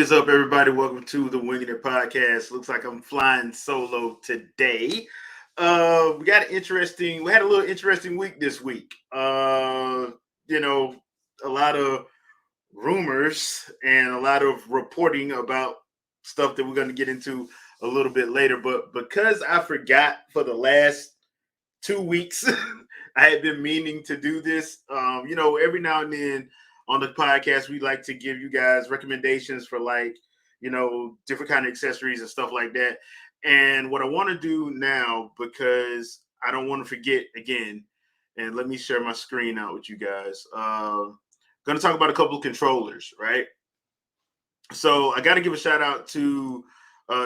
is up, everybody? Welcome to the Wingin podcast. Looks like I'm flying solo today. We had a little interesting week this week. You know, a lot of rumors and a lot of reporting about stuff that we're going to get into a little bit later. But because I forgot for the last 2 weeks. I had been meaning to do this. Every now and then on the podcast, we like to give you guys recommendations for different kind of accessories and stuff like that. And what I want to do now, because I don't want to forget again, and let me share my screen out with you guys. Going to talk about a couple of controllers, right? So I got to give a shout out to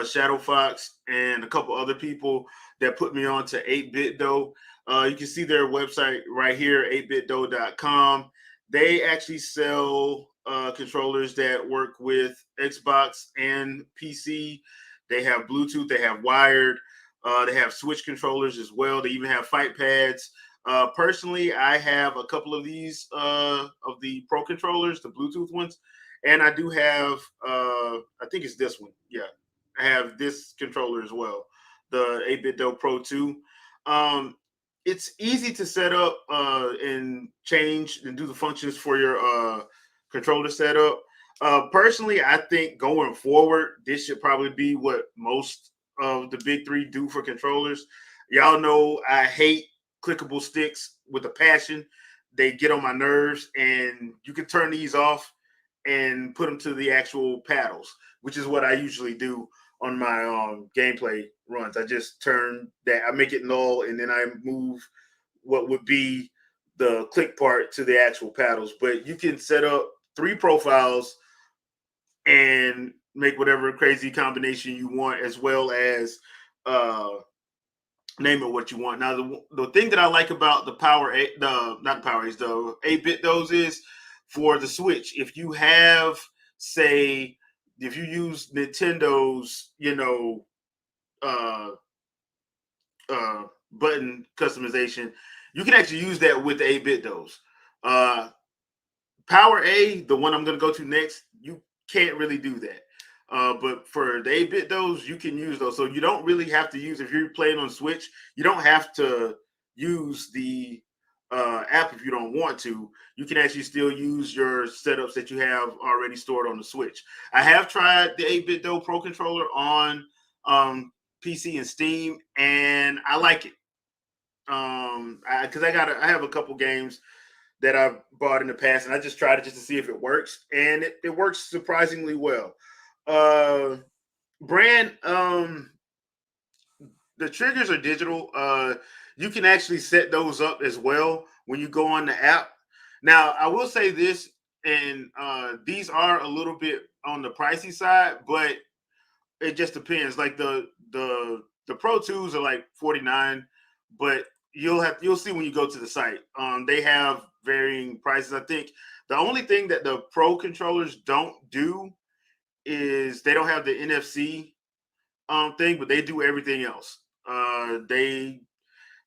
Shadow Fox and a couple other people that put me on to 8-Bit Dough. You can see their website right here, 8bitdough.com. They actually sell controllers that work with Xbox and PC. They have Bluetooth, they have wired, they have Switch controllers as well. They even have fight pads. Personally, I have a couple of these of the Pro controllers, the Bluetooth ones, and I do have I think it's this one. Yeah, I have this controller as well, the 8-Bit Dough Pro 2. It's easy to set up and change and do the functions for your controller setup. Personally, I think going forward, this should probably be what most of the big three do for controllers. Y'all know I hate clickable sticks with a passion. They get on my nerves, and you can turn these off and put them to the actual paddles, which is what I usually do on my gameplay runs. I just turn that, I make it null, and then I move what would be the click part to the actual paddles. But you can set up 3 profiles and make whatever crazy combination you want, as well as uh, name it what you want. Now, the thing that I like about the Power A, the not the Power A's, the 8-Bit Doughs is for the Switch. If you have, say, if you use Nintendo's, uh, button customization, you can actually use that with the 8-Bit Doughs. Uh, Power A, the one I'm going to go to next, you can't really do that. But for the 8-Bit Doughs, you can use those. So you don't really have to use, if you're playing on Switch, you don't have to use the app if you don't want to. You can actually still use your setups that you have already stored on the Switch. I have tried the 8-Bit Dough Pro Controller on PC and Steam, and I like it. Because I have a couple games that I've bought in the past, and I just tried it just to see if it works, and it works surprisingly well. Uh, brand, the triggers are digital. You can actually set those up as well when you go on the app. Now, I will say this, and these are a little bit on the pricey side, but it just depends. Like the Pro 2s are like 49, but you'll see when you go to the site. They have varying prices. I think the only thing that the Pro controllers don't do is they don't have the NFC thing, but they do everything else. They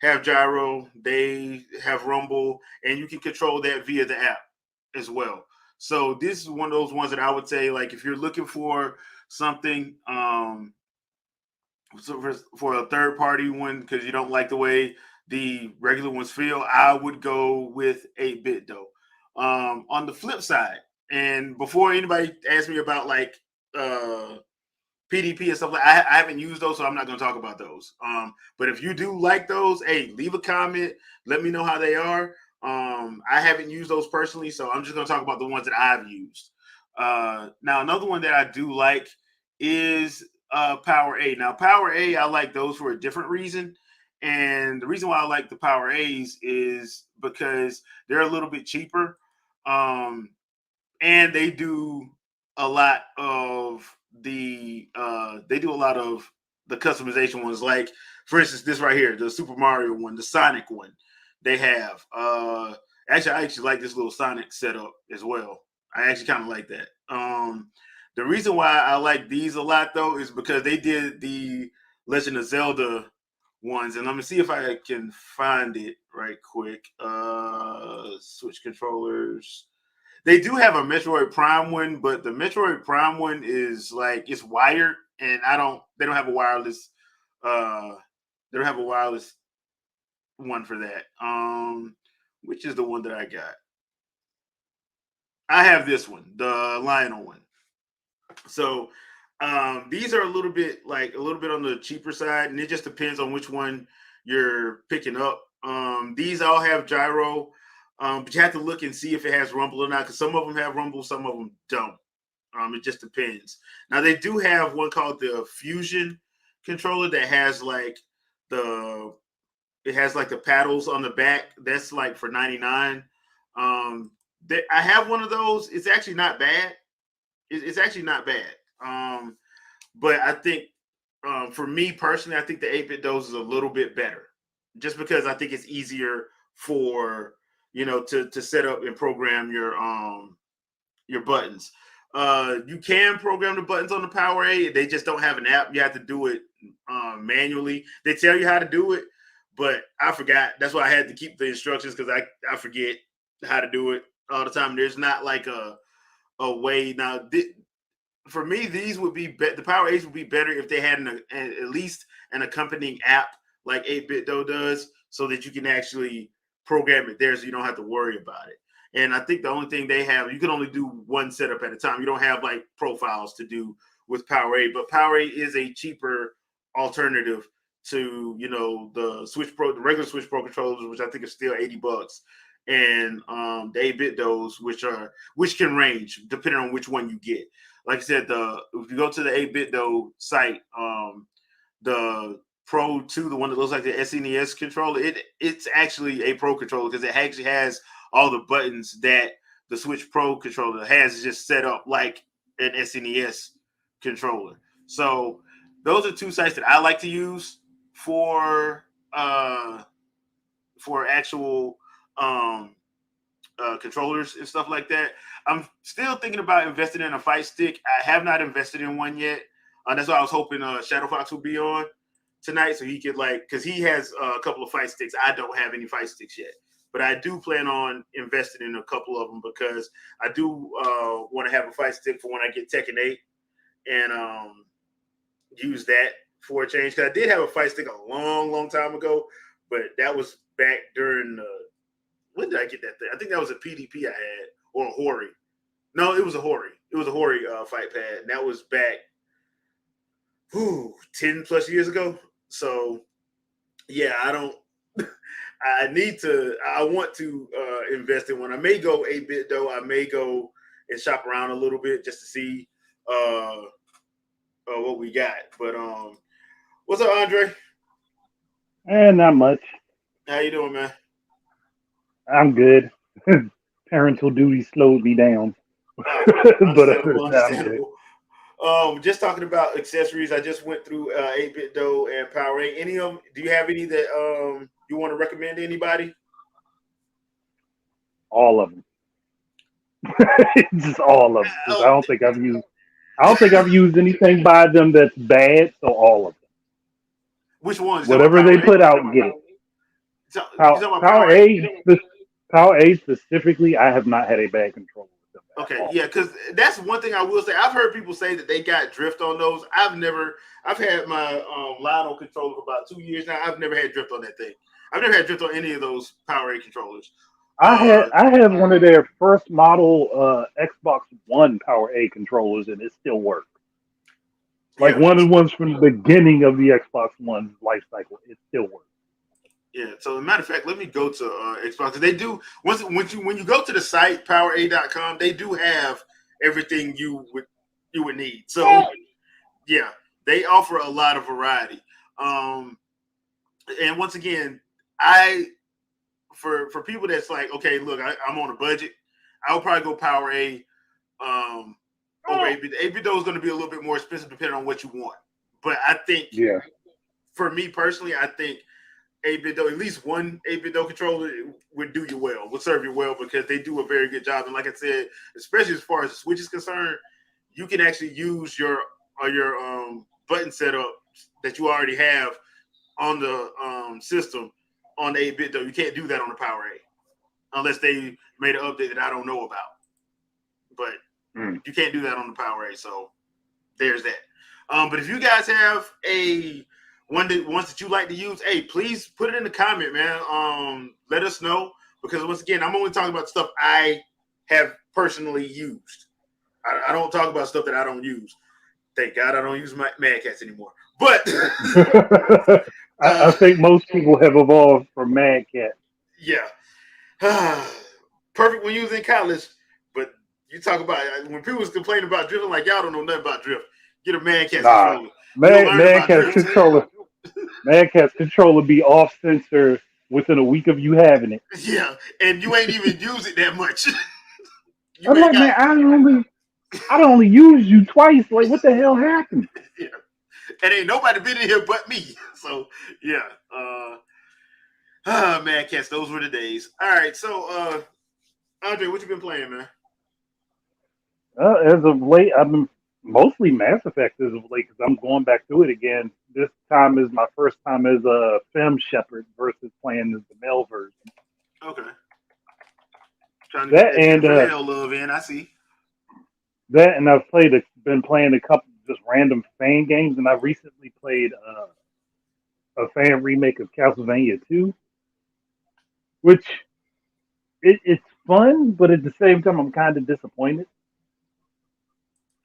have gyro, they have rumble, and you can control that via the app as well. So this is one of those ones that I would say, like, if you're looking for something so for a third party one because you don't like the way the regular ones feel, I would go with 8-Bit Dough. On the flip side, and before anybody asks me about like PDP and stuff like, I haven't used those, so I'm not going to talk about those. But if you do like those, hey, leave a comment. Let me know how they are. I haven't used those personally, so I'm just going to talk about the ones that I've used. Now, another one that I do like is Power A. Now, Power A, I like those for a different reason. And the reason why I like the Power A's is because they're a little bit cheaper. And they do a lot of the customization ones. Like, for instance, this right here, the Super Mario one, the Sonic one, they have. I actually like this little Sonic setup as well. I actually kind of like that. The reason why I like these a lot though is because they did the Legend of Zelda ones, and let me see if I can find it right quick. Switch controllers. They do have a Metroid Prime one, but the Metroid Prime one is like it's wired, and they don't have a wireless. They don't have a wireless one for that. Which is the one that I got? I have this one, the Lionel one. So these are a little bit on the cheaper side, and it just depends on which one you're picking up. These all have gyro, but you have to look and see if it has rumble or not, because some of them have rumble, some of them don't. It just depends. Now they do have one called the Fusion controller that has the like the paddles on the back. That's like for 99. I have one of those. It's actually not bad. It's actually not bad. But I think for me personally, I think the 8-bit dose is a little bit better, just because I think it's easier for to set up and program your buttons. You can program the buttons on the Power A. They just don't have an app. You have to do it manually. They tell you how to do it, but I forgot. That's why I had to keep the instructions, because I forget how to do it all the time. There's not like a way now. For me, these would be the Power A's would be better if they had at least an accompanying app like 8-bit Do does, so that you can actually program it there, so you don't have to worry about it. And I think the only thing they have, you can only do one setup at a time. You don't have like profiles to do with Power A, but Power A is a cheaper alternative to the Switch Pro, the regular Switch Pro controllers, which I think is still $80, and the 8-bit Do's, which can range depending on which one you get. Like I said, if you go to the 8-bit Do site, the Pro 2, the one that looks like the SNES controller, it's actually a Pro controller, because it actually has all the buttons that the Switch Pro controller has, just set up like an SNES controller. So those are two sites that I like to use for actual controllers and stuff like that. I'm still thinking about investing in a fight stick. I have not invested in one yet. That's why I was hoping Shadow Fox would be on tonight, so he could because he has a couple of fight sticks. I don't have any fight sticks yet, but I do plan on investing in a couple of them, because I do want to have a fight stick for when I get Tekken 8 and use that for a change. Because I did have a fight stick a long, long time ago, but that was back during when did I get that thing? I think that was a PDP I had, or a Hori. No, it was a Hori. It was a Hori fight pad, and that was back 10 plus years ago. So yeah, I don't. I want to invest in one. I may go 8-bit though. I may go and shop around a little bit just to see what we got. But what's up, Andre? Not much. How you doing, man? I'm good. Parental duty slowed me down, Oh, but other understandable, than that, I'm good. understandable. Just talking about accessories, I just went through 8-bit dough and Power 8. Any of them? Do you have any that you want to recommend to anybody? All of them, just all of them, because Oh, I don't think I've used anything by them that's bad. So all of them, which ones? You talking about whatever Power they 8? put out, get it. You talking about Power Power 8? A, Power A specifically, I have not had a bad control with them at Okay, all. yeah, because that's one thing I will say. I've heard people say that they got drift on those. I've had my Lionel controller for about 2 years now. I've never had drift on that thing. I've never had drift on any of those Power 8 controllers. Uh, I had one of their first model Xbox One Power A controllers, and it still works. Like yeah, one of the ones from the beginning of the Xbox One life cycle, it still works. yeah. So, as a matter of fact, let me go to Xbox. They do when you go to the site powera.com, they do have everything you would need. So, yeah, they offer a lot of variety. Um, and once again, I for people that's like, okay, look, I'm on a budget. I'll probably go Power A over 8-bit. 8-bit though is going to be a little bit more expensive depending on what you want. But I think Yeah, for me personally, I think 8-bit though, at least one 8-bit though controller would do you well, would serve you well, because they do a very good job. And like I said, especially as far as the Switch is concerned, you can actually use your button setup that you already have on the system on the 8-bit though. You can't do that on the Power A unless they made an update that I don't know about. but you can't do that on the Power 8. So there's that. But if you guys have ones that you like to use, hey, please put it in the comment, man. Let us know, because once again, I'm only talking about stuff I have personally used. I don't talk about stuff that I don't use. Thank God I don't use my Mad Cats anymore. But I think most people have evolved from Mad Cat. Yeah. Perfect when you was in college, but you talk about when people was complaining about drifting, like y'all don't know nothing about drift. Get a Mad Cat's controller. You'll learn Mad about Cat's drift. controller. Mad Cat's controller be off censor within a week of you having it. Yeah, and you ain't even use it that much. I'm like, man, I only used you twice. Like, what the hell happened? Yeah. And ain't nobody been in here but me. So yeah. Mad Cats, those were the days. All right, so Andre, what you been playing, man? As of late, I've been mostly Mass Effect as of late because I'm going back to it again. This time is my first time as a femme shepherd versus playing as the male version. Okay. Trying to get That that and Jennifer love in, I see. I've been playing a couple just random fan games, and I recently played a fan remake of Castlevania 2, which it's fun, but at the same time, I'm kind of disappointed.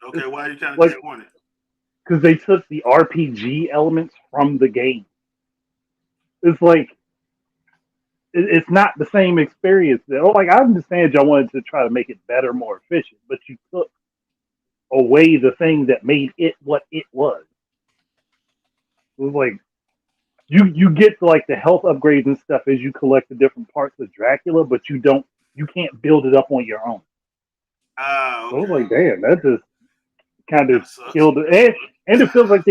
Okay, why are you kind of Like, disappointed? because they took the RPG elements from the game. It's like it's not the same experience. Like, I understand y'all wanted to try to make it better, more efficient, but you took away the thing that made it what it was. It was like you get to like the health upgrades and stuff as you collect the different parts of Dracula, but you can't build it up on your own. So I was Okay. like, damn, that just kind Kind of of sucks. killed it. And it feels like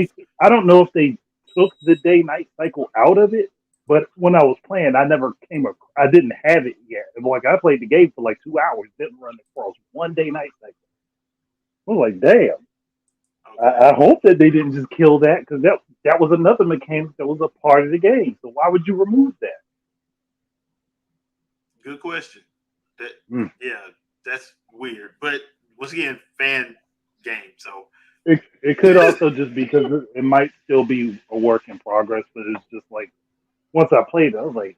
I don't know if they took the day night cycle out of it, but when I was playing, I didn't have it yet. And like, I played the game for like 2 hours, didn't run across one day night cycle. I was like, damn. Okay. I hope that they didn't just kill that because that was another mechanic that was a part of the game. So why would you remove that? Good question. That Mm. Yeah, that's weird. But once again, fan game. So It could also just be because it might still be a work in progress, but it's just like once I played it, I was like,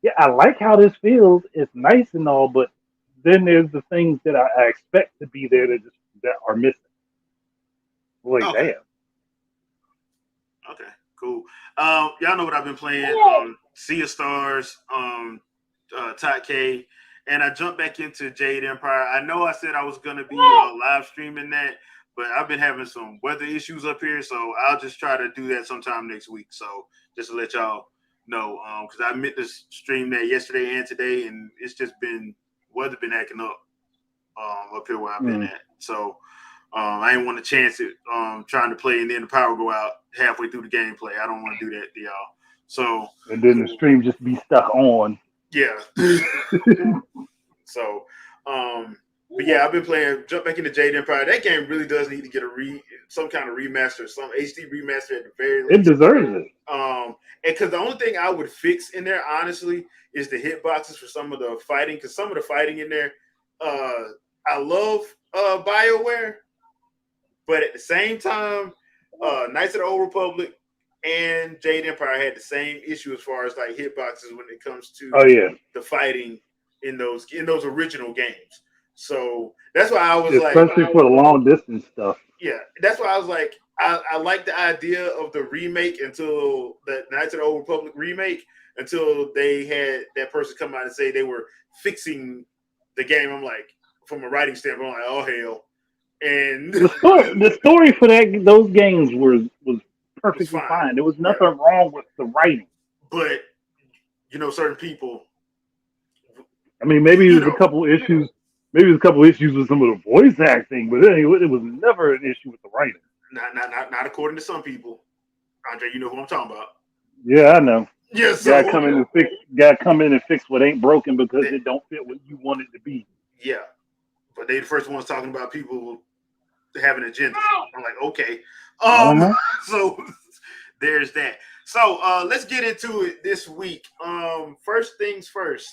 yeah, I like how this feels. It's nice and all, but then there's the things that I expect to be there that are missing. Like, okay, damn. okay, cool. Y'all know what I've been playing. Sea of Stars, Todd K, and I jumped back into Jade Empire. I know I said I was gonna be live streaming that, but I've been having some weather issues up here, so I'll just try to do that sometime next week. So just to let y'all know, because I meant to stream that yesterday and today, and it's just been weather been acting up here where I've been Mm. at. So I didn't want to chance it trying to play and then the power go out halfway through the gameplay. I don't want to do that to y'all. So And then the stream just be stuck on. yeah. So but yeah, I've been playing jump back into Jade Empire. That game really does need to get some kind of remaster, some HD remaster at the very It least. deserves it. And because the only thing I would fix in there, honestly, is the hitboxes for some of the fighting. Because some of the fighting in there, I love BioWare, but at the same time, Knights of the Old Republic and Jade Empire had the same issue as far as like hitboxes when it comes Oh to yeah, the fighting in those original games. So that's why I was like, especially for the long distance stuff. yeah, that's why I was like, I like the idea of the remake until the Knights of the Old Republic remake until they had that person come out and say they were fixing the game. I'm like, from a writing standpoint, I'm like, oh hell. And The story for those games was was perfectly fine. fine. There was Yeah. nothing wrong with the writing. But certain people, I mean, maybe you there's a know, couple issues. Maybe there's a couple issues with some of the voice acting, but anyway, it was never an issue with the writing. not according to some people. Andre, you know who I'm talking about. Yeah, I know. Yeah, Gotta so come in and fix what ain't broken because that, it don't fit what you want it to be. yeah, but they the first ones talking about people having agendas. I'm like, okay, Uh-huh. so there's that. So let's get into it this week. First things first.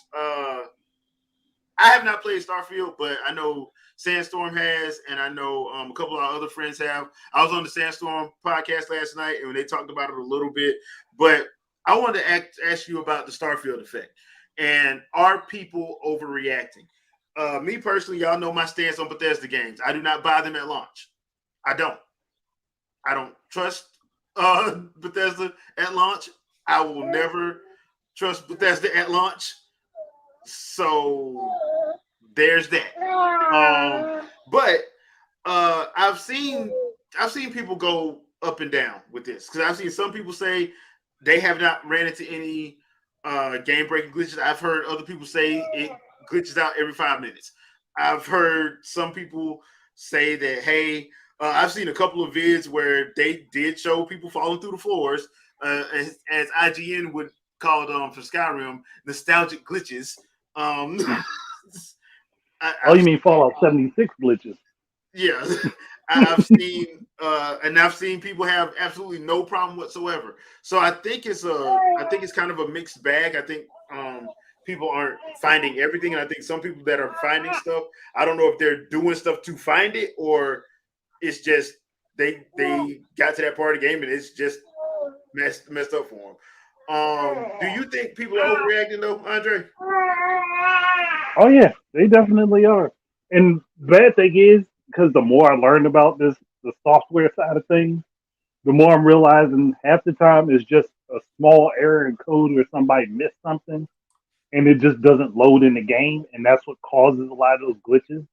I have not played Starfield, but I know Sandstorm has, and I know a couple of our other friends have. I was on the Sandstorm podcast last night, and they talked about it a little bit. But I wanted to ask you about the Starfield effect, and are people overreacting? Me personally, y'all know my stance on Bethesda games. I do not buy them at launch. I don't. I don't trust Bethesda at launch. I will never trust Bethesda at launch. So there's that. But I've seen people go up and down with this because I've seen some people say they have not ran into any game breaking glitches. I've heard other people say it glitches out every 5 minutes. I've heard some people say that, hey, I've seen a couple of vids where they did show people falling through the floors, as IGN would call it for Skyrim, nostalgic glitches. You mean Fallout 76 glitches? Yeah, I've seen people have absolutely no problem whatsoever. So I think it's kind of a mixed bag. I think people aren't finding everything, and I think some people that are finding stuff, I don't know if they're doing stuff to find it or it's just they got to that part of the game and it's just messed up for them. Do you think people are overreacting though, Andre? Oh yeah, they definitely are. And the bad thing is, because the more I learn about the software side of things, the more I'm realizing half the time it's just a small error in code where somebody missed something and it just doesn't load in the game, and that's what causes a lot of those glitches.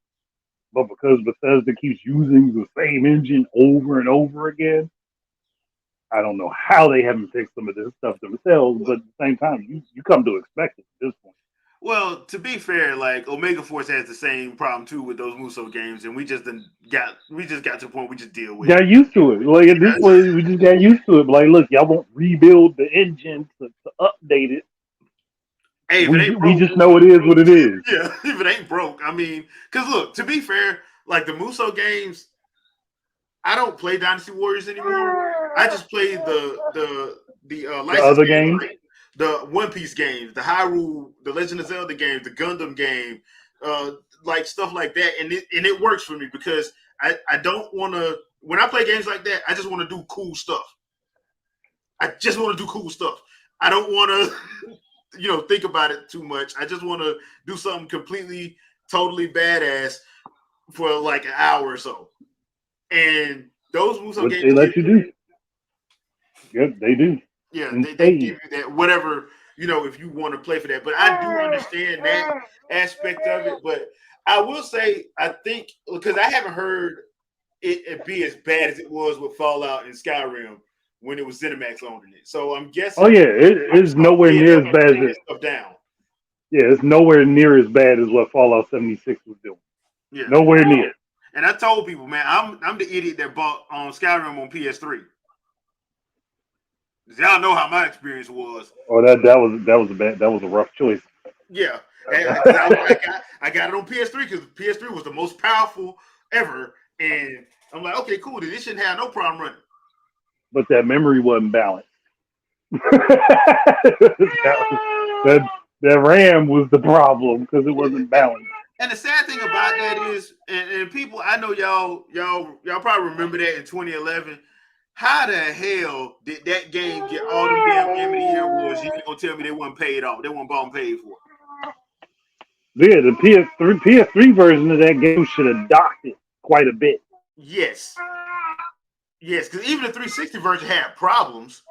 But because Bethesda keeps using the same engine over and over again, I don't know how they haven't fixed some of this stuff themselves, but at the same time, you come to expect it at this point. Well, to be fair, like Omega Force has the same problem too with those Muso games, and we just got to the point we just deal with. Got used to it. Like at this point, we just got used to it. But like, look, y'all won't rebuild the engine to update it. Hey, we just know it is what it is. Yeah, if it ain't broke, I mean, because look, to be fair, like the Muso games, I don't play Dynasty Warriors anymore. I just play the other games. Like the One Piece games, the Hyrule, the Legend of Zelda games, the Gundam game, like stuff like that, and it works for me because I don't want to. When I play games like that, I just want to do cool stuff. I just want to do cool stuff. I don't want to, think about it too much. I just want to do something completely, totally badass for like an hour or so. And those Muso games, they let you do. Yep, they do. Yeah, they give you that whatever, if you want to play for that. But I do understand that aspect of it. But I will say, I think, because I haven't heard it be as bad as it was with Fallout and Skyrim when it was ZeniMax owning it. So I'm guessing. Oh yeah, it is nowhere near as bad as stuff down. Yeah, it's nowhere near as bad as what Fallout 76 was doing. Yeah, nowhere near. And I told people, man, I'm the idiot that bought Skyrim on PS3. Y'all know how my experience was. Oh, that was a rough choice. Yeah, I got it on PS3 because PS3 was the most powerful ever, and I'm like, okay, cool. This shouldn't have no problem running. But that memory wasn't balanced. that RAM was the problem because it wasn't balanced. And the sad thing about that is, and people, I know y'all probably remember that in 2011. How the hell did that game get all the damn Game of the Year awards? You ain't gonna tell me they weren't paid off. They weren't bought and paid for. Yeah, the PS3 version of that game should have docked it quite a bit. Yes, because even the 360 version had problems,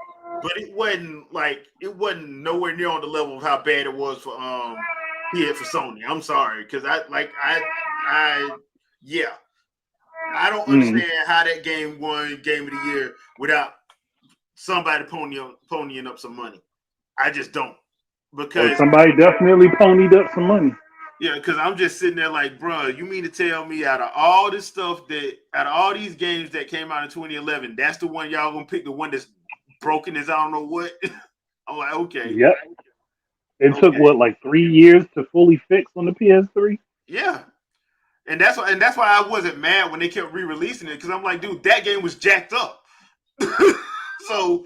but it wasn't nowhere near on the level of how bad it was for for Sony. I'm sorry, because I don't understand how that game won Game of the Year without somebody ponying up some money. I just don't. Because somebody definitely ponied up some money. Yeah, because I'm just sitting there like, bro, you mean to tell me out of all this stuff out of all these games that came out in 2011, that's the one y'all gonna pick, the one that's broken as I don't know what? I'm like, okay. Yep. It took like 3 years to fully fix on the PS3? Yeah. And that's why I wasn't mad when they kept re-releasing it, because I'm like, dude, that game was jacked up. So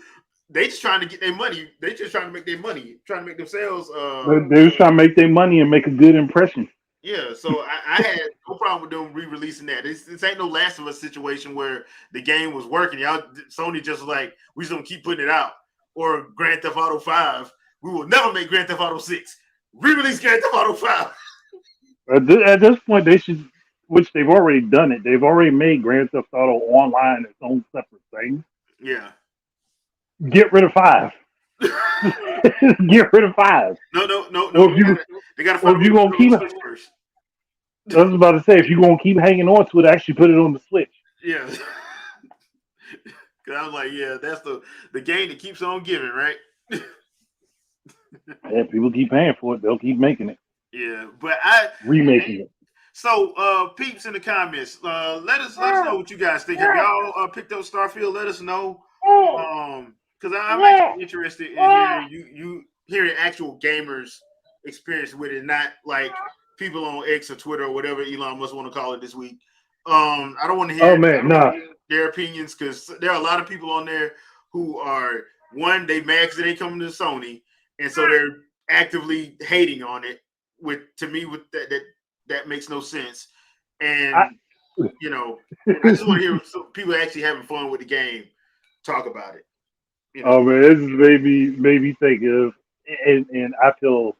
they just trying to get their money. They just trying to make their money, trying to make themselves. They just trying to make their money and make a good impression. Yeah, so I had no problem with them re-releasing that. This ain't no Last of Us situation where the game was working. Y'all, Sony just was like, we just gonna keep putting it out. Or Grand Theft Auto 5. We will never make Grand Theft Auto 6. Re-release Grand Theft Auto 5. At this point, they should, which they've already done it. They've already made Grand Theft Auto Online its own separate thing. Yeah. Get rid of 5. Get rid of 5. No. Or if you, They gotta or find if a you way to gonna put it on keep, the I Switch first. was about to say, if you're gonna keep hanging on to it, actually put it on the Switch. Yeah. Cause I was like, yeah, that's the game that keeps on giving, right? Yeah, people keep paying for it. They'll keep making it, Yeah, but remaking it. So, peeps in the comments, let us know what you guys think. Have y'all picked up Starfield? Let us know. Because I'm actually interested in hearing you hearing actual gamers' experience with it, not like people on X or Twitter or whatever Elon Musk want to call it this week. I don't want to Oh hear man, nah. their opinions because there are a lot of people on there who are they mad because they coming to Sony, and so they're actively hating on it. With that makes no sense. And I just want to hear some people actually having fun with the game talk about it. Oh man, this is made me think of, and I feel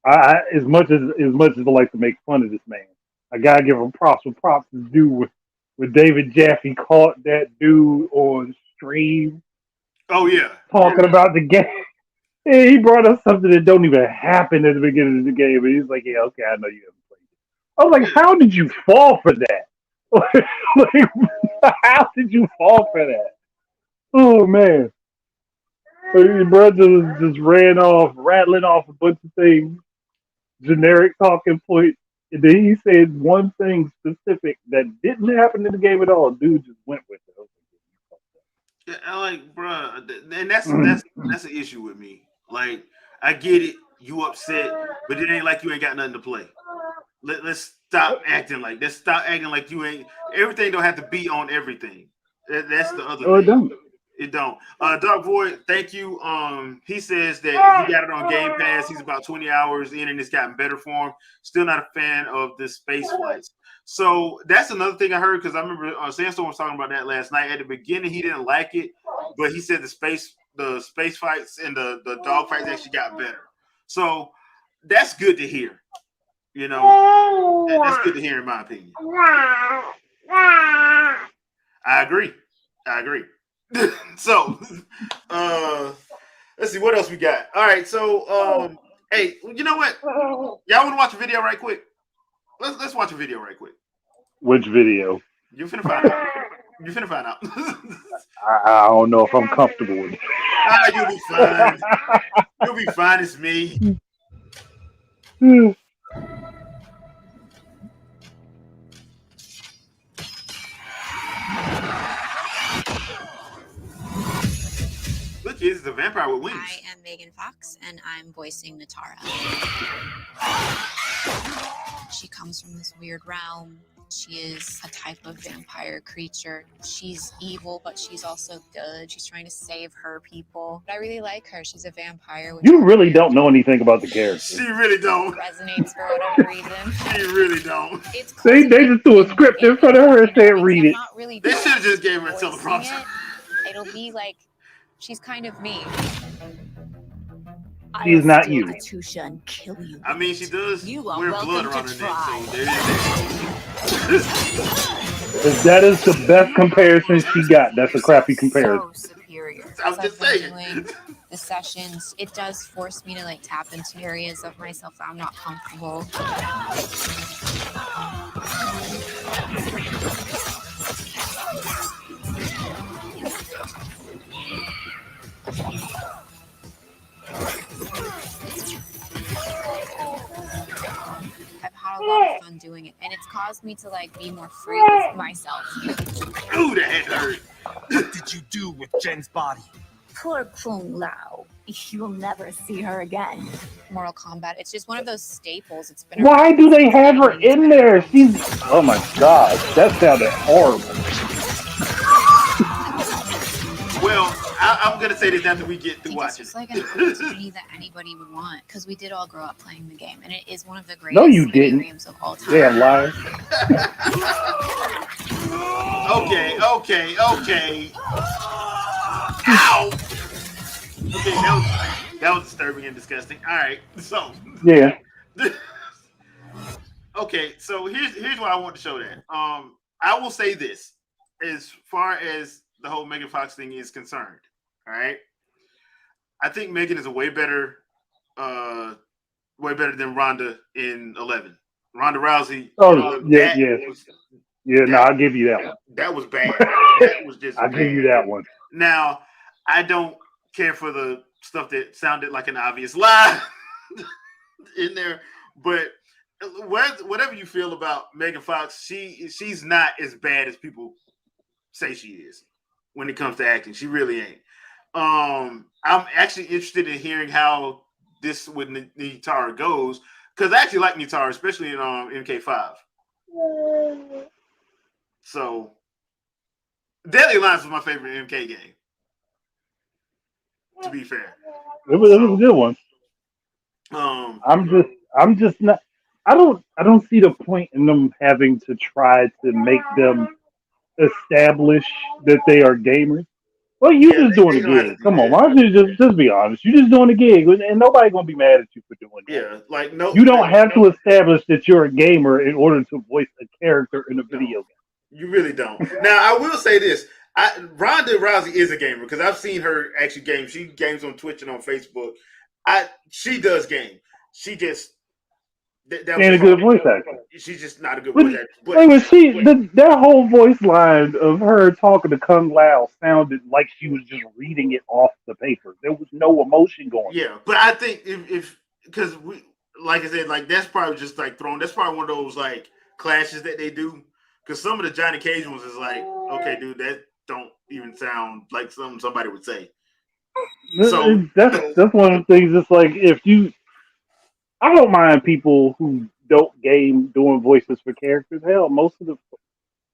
as much as I like to make fun of this man, I gotta give him props. What props is due with David Jaffe caught that dude on stream. Oh yeah, talking about the game. Yeah, he brought up something that don't even happen at the beginning of the game, and he's like, "Yeah, okay, I know you haven't played it." I was like, "How did you fall for that? How did you fall for that?" Oh man, so your brother just ran off, rattling off a bunch of things, generic talking points, and then he said one thing specific that didn't happen in the game at all. Dude just went with it. Yeah, I like, bruh, and that's an issue with me. Like, I get it, you upset, but it ain't like you ain't got nothing to play. Let's stop acting like you ain't. Everything don't have to be on everything. That's the other Oh, it thing. don't. It don't. Dark Void, thank you. He says that he got it on Game Pass. He's about 20 hours in and it's gotten better for him. Still not a fan of the space flights. So that's another thing I heard because I remember Sandstorm was talking about that last night. At the beginning, he didn't like it, but he said the space fights and the dog fights actually got better. So that's good to hear. That's good to hear in my opinion. I agree. So, let's see what else we got. All right, so hey, you know what? Y'all want to watch a video right quick? Let's watch a video right quick. Which video? You finna find out. I don't know if I'm comfortable with it. You'll be fine. You'll be fine. It's me. Look, this is a vampire with wings. I am Megan Fox, and I'm voicing Natara. She comes from this weird realm. She is a type of vampire creature. She's evil, but she's also good. She's trying to save her people. But I really like her. She's a vampire. You really don't know anything about the character. She really don't. Resonates for whatever reason. She really don't. They just threw a script in front of her and said, "Read it." Really they should have just gave her a teleprompter. It'll be like she's kind of me. She's not you. And kill you. I mean, she does wear blood around her neck, so there If that is the best comparison she got, that's a crappy comparison. So superior. I'm just saying. The sessions, it does force me to tap into areas of myself that I'm not comfortable. I've had a lot of fun doing it, and it's caused me to be more free with myself. Ooh, that hurt. What did you do with Jen's body? Poor Kung Lao. You'll never see her again. Mortal Kombat, it's just one of those staples. It's been. Why do they have her in there? She's. Oh my god, that sounded horrible. Well, I'm gonna say this after we get I through think it's watching just it. like an opportunity that anybody would want because we did all grow up playing the game, and it is one of the No, greatest you video didn't. games of all time. Damn liar. Okay. Ow. Okay, that was disturbing and disgusting. All right, so Yeah. okay, so here's what I want to show that. I will say this as far as the whole Megan Fox thing is concerned. All right, I think Megan is a way better than Ronda in 11. Ronda Rousey. Oh, yeah, That yeah. was Yeah, no, that I'll give you that one. that was bad. That was just I'll bad. give you that one. Now, I don't care for the stuff that sounded like an obvious lie in there, but whatever you feel about Megan Fox, she's not as bad as people say she is when it comes to acting. She really ain't. I'm actually interested in hearing how this with Nitara goes because I actually like Nitara, especially in MK5. So, Deadly Alliance was my favorite MK game. To be fair, It was a good one. um, I'm just not. I don't see the point in them having to try to make them establish that they are gamers. Well, you yeah, just doing they a don't have to gig. do Come on, that. why don't you just be honest? You just doing a gig, and nobody gonna be mad at you for doing that. Yeah, like no, You don't have to establish that you're a gamer in order to voice a character in a video game. you really don't. Now, I will say this: Ronda Rousey is a gamer because I've seen her actually game. She games on Twitch and on Facebook. She does game. She just that was And a just good hard. voice actor. She's just not a good But voice actor. wait, that whole voice line of her talking to Kung Lao sounded like she was just reading it off the paper. There was no emotion going on. Yeah, but I think if because we, like I said, like that's probably just like thrown. That's probably one of those like clashes that they do. Because some of the Johnny Cage ones is like, okay, dude, that don't even sound like something somebody would say. So That's one of the things. It's like I don't mind people who don't game doing voices for characters. Hell,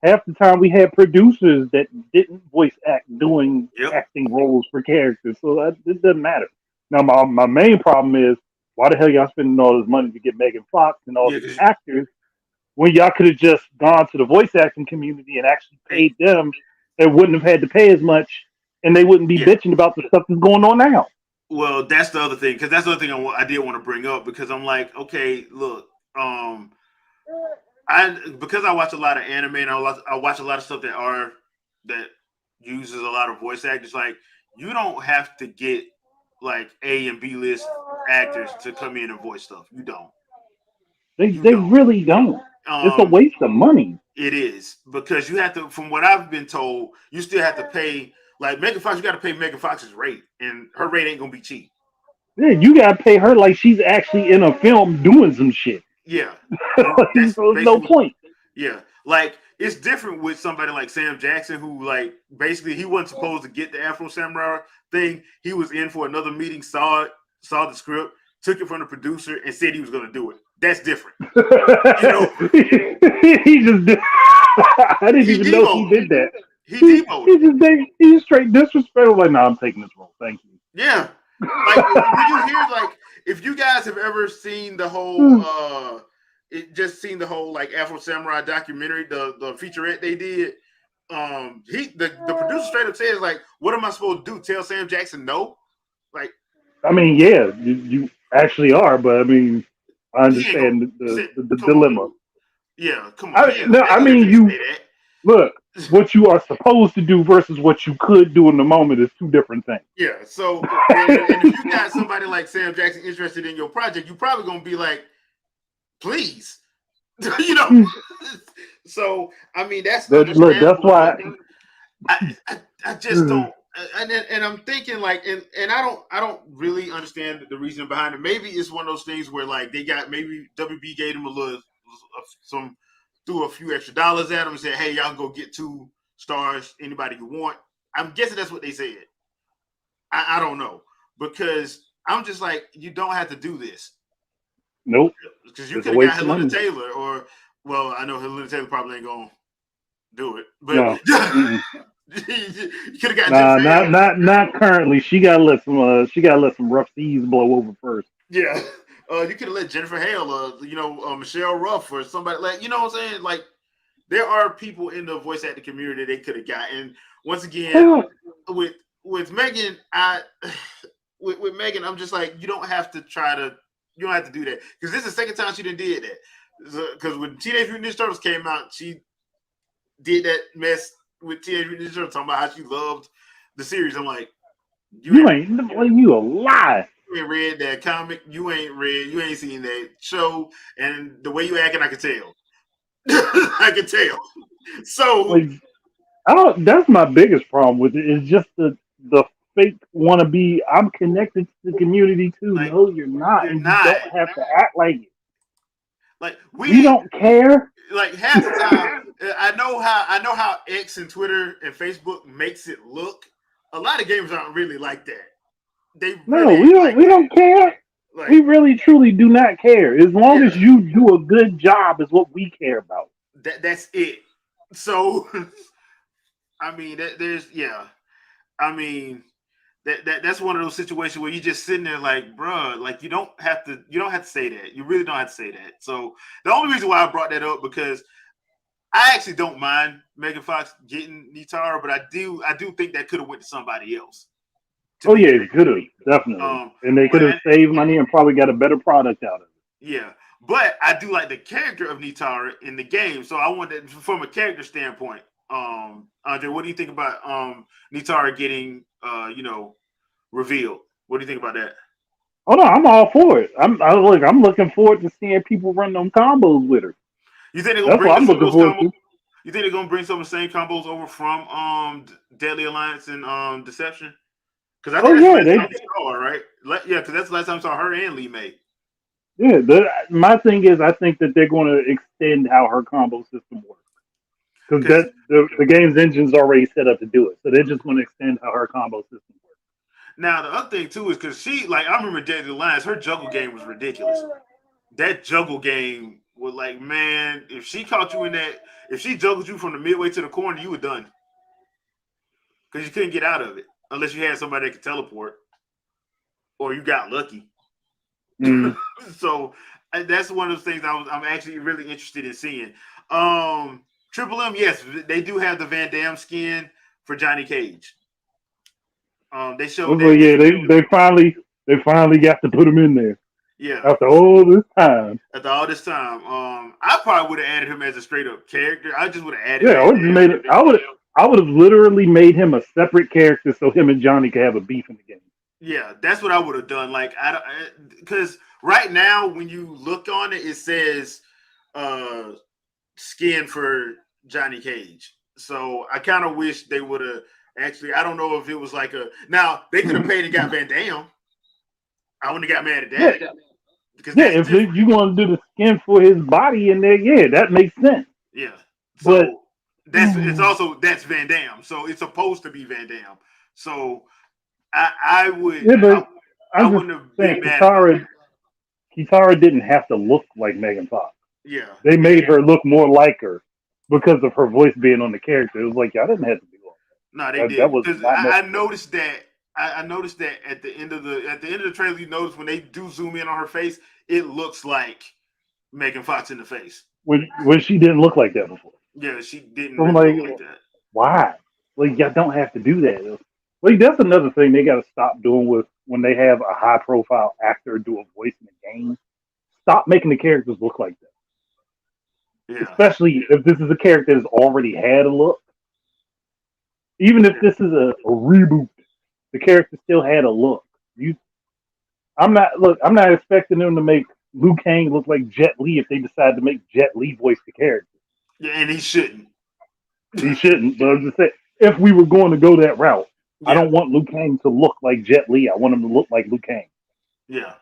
half the time we had producers that didn't voice act doing yep, acting roles for characters, so it doesn't matter. Now, my main problem is why the hell y'all spending all this money to get Megan Fox and all yeah, these actors when y'all could have just gone to the voice acting community and actually paid them and wouldn't have had to pay as much, and they wouldn't be bitching about the stuff that's going on now. Well, that's the other thing because that's the other thing I did want to bring up because I'm like, okay, look, because I watch a lot of anime and I watch a lot of stuff that uses a lot of voice actors. Like, you don't have to get like A and B list actors to come in and voice stuff. You don't. They really don't. It's a waste of money. It is because you have to. From what I've been told, you still have to pay. Like Megan Fox, you got to pay Megan Fox's rate, and her rate ain't gonna be cheap. Yeah, you gotta pay her like she's actually in a film doing some shit. Yeah, There's no point. Yeah, like it's different with somebody like Sam Jackson, who like basically he wasn't supposed to get the Afro Samurai thing. He was in for another meeting, saw the script, took it from the producer, and said he was going to do it. That's different. He just did. I didn't even know he did that. He demoted. He's straight disrespectful. Like, nah, I'm taking this role. Thank you. Yeah. Like, did you hear, like, if you guys have ever seen the whole, like Afro Samurai documentary, the featurette they did, the producer straight up says, like, what am I supposed to do? Tell Sam Jackson no? Like, I mean, yeah, you actually are, but I mean, I understand the dilemma. On. Yeah, come on. I mean, look, what you are supposed to do versus what you could do in the moment is two different things. Yeah, so and if you got somebody like Sam Jackson interested in your project, you're probably gonna be like, please, So I mean, that's why I just don't. And I'm thinking like, and I don't really understand the reason behind it. Maybe it's one of those things where like maybe WB gave them threw a few extra dollars at them and said, hey, y'all go get 2 stars, anybody you want. I'm guessing that's what they said. I don't know, because I'm just like, you don't have to do this. Nope. Because you could have got Helena Taylor, or well, I know Helena Taylor probably ain't gonna do it, but no. You could have got Nah, Jennifer Hale. not currently. She gotta let some rough seas blow over first. Yeah. You could have let Jennifer Hale, Michelle Ruff or somebody like, you know what I'm saying? Like, there are people in the voice acting community they could have got. And once again, with Megan, with Megan, I'm just like, you don't have to do that because this is the second time she done did that. Because when Teenage Mutant Ninja Turtles came out, she did that mess with Teenage Mutant Ninja Turtles talking about how she loved the series. I'm like, you a lie. You ain't read that comic. You ain't seen that show, and the way you acting, I can tell. I can tell. So, Like, I don't. That's my biggest problem with it. Is just the fake wannabe. I'm connected to the community too. like, No, you're not, you're and you not. don't have to act like it. Like We don't care. Like half the time, I know how X and Twitter and Facebook makes it look. A lot of gamers aren't really like that. They No, really we don't. like We that. don't care. Like, We really, truly do not care. As long Yeah. as you do a good job, is what we care about. that's it. So, I mean, I mean, that's one of those situations where you just sitting there like, bruh, like you don't have to say that. You really don't have to say that. So the only reason why I brought that up because I actually don't mind Megan Fox getting Nitara, but I do think that could have went to somebody else. Oh yeah, it could have definitely, and they could have saved money and probably got a better product out of it. Yeah, but I do like the character of Nitara in the game, so I wanted from a character standpoint. Andre, what do you think about Nitara getting revealed? What do you think about that? Oh no, I'm all for it. I'm looking forward to seeing people run them combos with her. You think they're gonna That's bring what I'm some of looking those forward combos? to. You think they're gonna bring some of the same combos over from Deadly Alliance and Deception? Because I think that's the last time we saw her, right? Yeah, because that's the last time we saw her and Lee May. Yeah, my thing is, I think that they're going to extend how her combo system works because the game's engine's already set up to do it, so they're just going to extend how her combo system works. Now the other thing too is because I remember Deadly Alliance, her juggle game was ridiculous. That juggle game was like, man, if she caught you in that, if she juggled you from the midway to the corner, you were done because you couldn't get out of it unless you had somebody that could teleport or you got lucky. So that's one of those things I'm actually really interested in seeing. Triple M, yes, they do have the Van Damme skin for Johnny Cage. They showed that. Yeah, they finally got to put him in there. Yeah. After all this time. I probably would have added him as a straight up character. I just would have added. Yeah, I would have literally made him a separate character so him and Johnny could have a beef in the game. Yeah, that's what I would have done. Like, because right now when you look on it, it says skin for Johnny Cage. So I kind of wish they would have actually. I don't know if it was like now they could have paid and got Van Damme. I wouldn't have got mad at that. Yeah. Because if you want to do the skin for his body in there, yeah, that makes sense. Yeah, so but that's Van Damme. So it's supposed to be Van Damme. So I would. Yeah, but I wouldn't have been mad. Kitara didn't have to look like Megan Fox. Yeah, they made her look more like her because of her voice being on the character. It was like y'all didn't have to do all that. No, they did. Because I noticed that. I noticed that at the end of the trailer, you notice when they do zoom in on her face, it looks like Megan Fox in the face. When she didn't look like that before. Yeah, she didn't really look like that. Why? Like, y'all don't have to do that. Like, that's another thing they got to stop doing with when they have a high profile actor do a voice in the game. Stop making the characters look like that. Yeah. Especially if this is a character that's already had a look. Even if this is a reboot, the character still had a look. I'm not expecting them to make Liu Kang look like Jet Li if they decide to make Jet Li voice the character. Yeah, and he shouldn't. He shouldn't. But I'm just saying, if we were going to go that route, I don't want Liu Kang to look like Jet Li. I want him to look like Liu Kang. Yeah,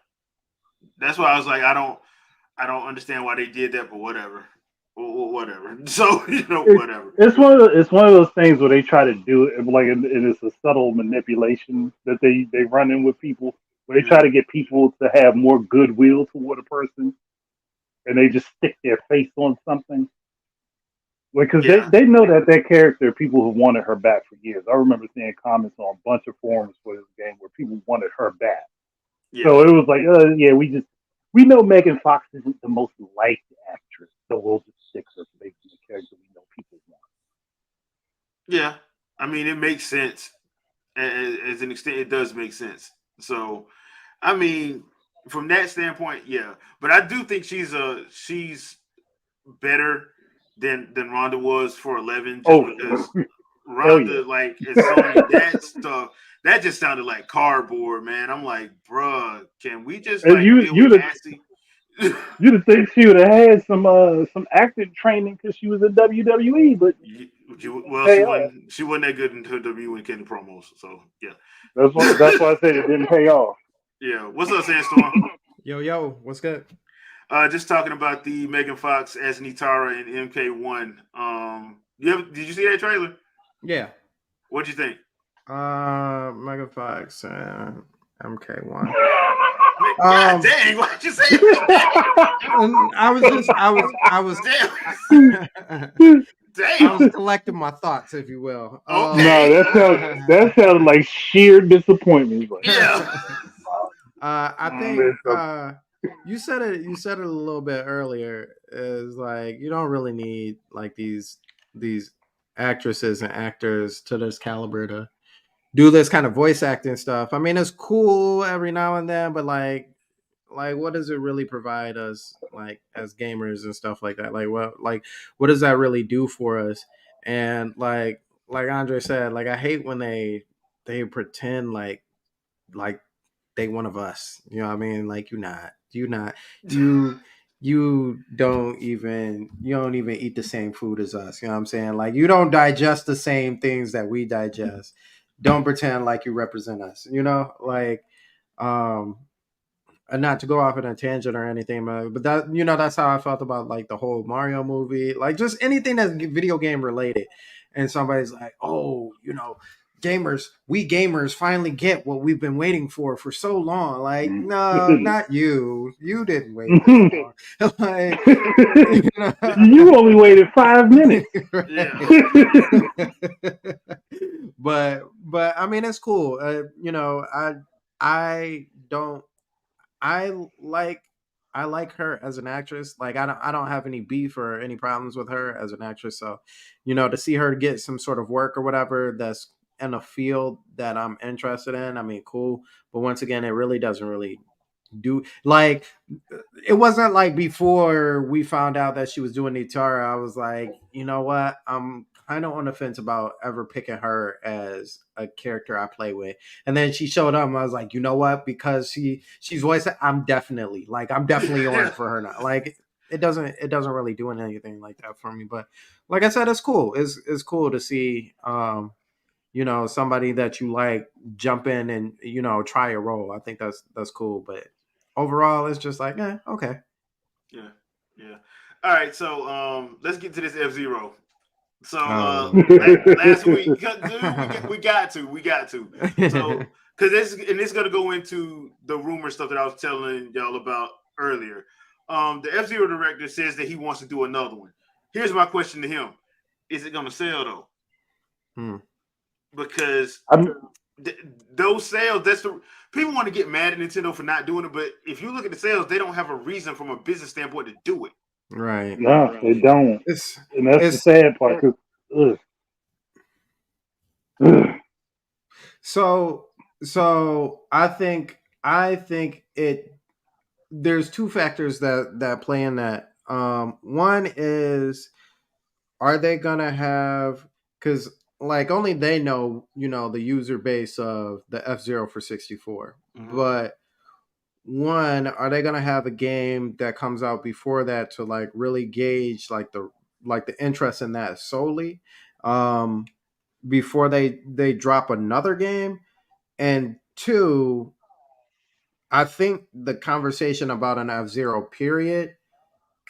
that's why I was like, I don't understand why they did that, but whatever. Whatever. So whatever. It's one of those things where they try to do it like, and it's a subtle manipulation that they run in with people, where they try to get people to have more goodwill toward a person, and they just stick their face on something. Because Yeah, they know that character, people have wanted her back for years. I remember seeing comments on a bunch of forums for this game where people wanted her back. yeah, So it was like, yeah, we know Megan Fox isn't the most liked actress, so we'll just stick her making the character we know people want. yeah. I mean, it makes sense. As an extent, it does make sense. So, I mean, from that standpoint, yeah. But I do think she's better than Ronda was for 11, just Oh, because hell yeah. Ronda, like as Sonya, that stuff that just sounded like cardboard, man. I'm like, bruh, can we just And like you deal with Cassie? you'd have think she would have had some acting training because she was in WWE, but Well, pay off. she wasn't that good in her debut in Kenny promos. So yeah, That's why I said it didn't pay off. yeah. What's up, Sandstorm? Yo, what's good? Just talking about the Megan Fox as Nitara in MK1. Did you see that trailer? Yeah. What'd you think? Mega Fox, MK1. God dang! Why'd you say it? I was Damn! I was collecting my thoughts, if you will. Okay. No, that sounded like sheer disappointment. Like, Yeah. I think you said it a little bit earlier. Is like you don't really need like these actresses and actors to this caliber to do this kind of voice acting stuff. I mean, it's cool every now and then, but like what does it really provide us like as gamers and stuff like that? What does that really do for us? And like Andre said, like I hate when they pretend like they one of us. You know what I mean? Like you're not you don't even eat the same food as us. You know what I'm saying? Like you don't digest the same things that we digest. Don't pretend like you represent us. You know, like um and not to go off on a tangent or anything, but that that's how I felt about like the whole Mario movie, like just anything that's video game related. And somebody's like, "Oh, we gamers finally get what we've been waiting for so long." Like, no, not you. You didn't wait this long. Like, you only waited 5 minutes. Yeah. but I mean, it's cool. I don't. I like I like her as an actress. Like I don't have any beef or any problems with her as an actress. So, to see her get some sort of work or whatever that's in a field that I'm interested in, I mean, cool. But once again, it really doesn't really do like it wasn't like before we found out that she was doing Nitara. I was like, you know what? I'm kind of on the fence about ever picking her as a character I play with. And then she showed up, and I was like, you know what? Because she's voiced, I'm definitely on for her now. Like it doesn't really do anything like that for me. But like I said, it's cool. It's cool to see somebody that you like jump in and try a role. I think that's cool. But overall, it's just like, okay. Yeah. Yeah. All right. So let's get to this F-Zero. So last week, dude, we got to. So because this is gonna go into the rumor stuff that I was telling y'all about earlier. The F-Zero director says that he wants to do another one. Here's my question to him: is it gonna sell though? Because those sales, people want to get mad at Nintendo for not doing it, but if you look at the sales, they don't have a reason from a business standpoint to do it. Right. No, they don't. And that's the sad part. So I think it. There's two factors that play in that. One is, are they gonna have, because like only they know the user base of the F-Zero for 64, but one, are they gonna have a game that comes out before that to like really gauge like the interest in that solely before they drop another game? And two, I think the conversation about an F-Zero period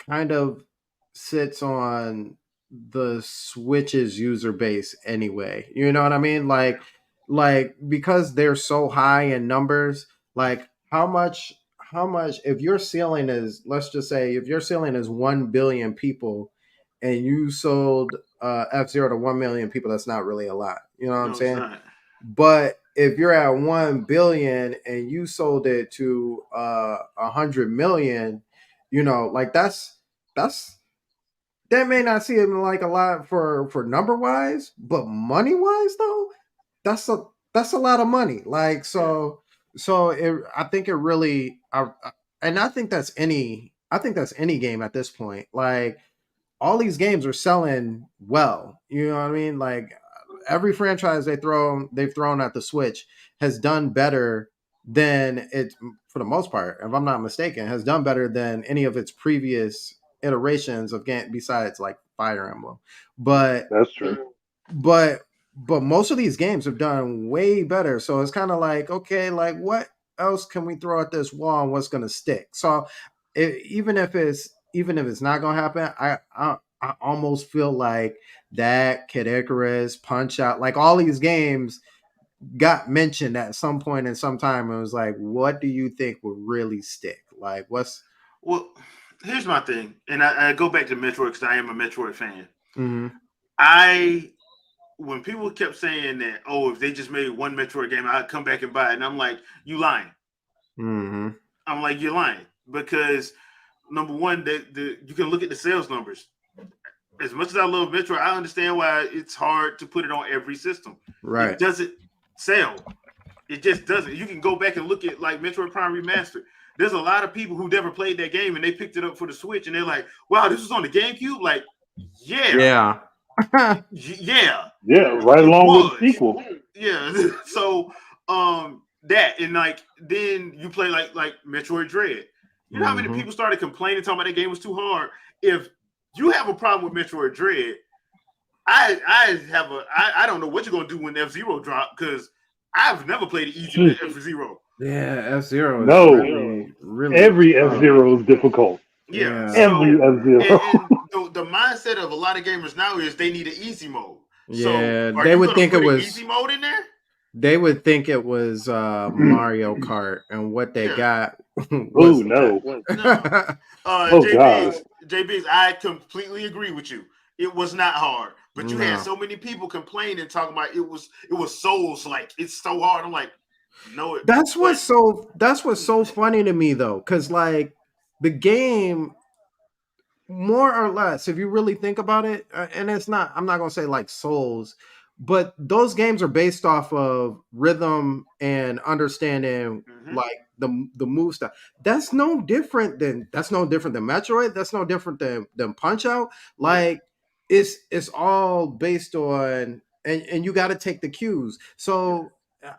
kind of sits on the Switch's user base anyway. You know what I mean? Like because they're so high in numbers, like how much if your ceiling is, let's just say if your ceiling is 1 billion people and you sold F-Zero to 1 million people, that's not really a lot. You know what I'm No, it's saying? not. But if you're at 1 billion and you sold it to 100 million, you know, like that's that may not seem like a lot for number wise, but money wise though, that's a lot of money. Like I think it really and I think that's any game at this point. Like all these games are selling well. You know what I mean? Like every franchise they've thrown at the Switch has done better than it, for the most part, if I'm not mistaken, has done better than any of its previous iterations of game besides like Fire Emblem. But That's true. but but most of these games have done way better. So it's kind of like, okay, like what else can we throw at this wall and what's going to stick? So even if it's not going to happen, I almost feel like that Kid Icarus, Punch Out, like all these games got mentioned at some point in some time. And it was like, what do you think would really stick? Like what's Well, here's my thing, and I go back to Metroid because I am a Metroid fan. mm-hmm. When people kept saying that, oh, if they just made one Metroid game, I'd come back and buy it, and I'm like, you lying. Mm-hmm. I'm like, you're lying because number one, you can look at the sales numbers. As much as I love Metroid, I understand why it's hard to put it on every system. Right. It doesn't sell. It just doesn't. You can go back and look at like Metroid Prime Remastered. There's a lot of people who never played that game and they picked it up for the Switch and they're like, wow, this was on the GameCube? Like, yeah. Yeah, right along with the sequel. Yeah. So that and like then you play like Metroid Dread. You know how many people started complaining, talking about that game was too hard? If you have a problem with Metroid Dread, I don't know what you're gonna do when F-Zero drop because I've never played an easy F-Zero. Yeah, F-Zero. No, really every F-Zero is difficult. Yeah. Every F-Zero. And the mindset of a lot of gamers now is they need an easy mode. Yeah, so they would think it was easy mode in there. They would think it was Mario Kart, and what they got. Oh no! JB's, I completely agree with you. It was not hard, but you had so many people complaining, talking about it was Souls like it's so hard. I'm like, no. That's what's so funny to me though, because like the game, more or less, if you really think about it, and it's not, I'm not gonna say like Souls, but those games are based off of rhythm and understanding like the move stuff. That's no different than Metroid. That's no different than Punch Out. Like it's all based on and you got to take the cues. So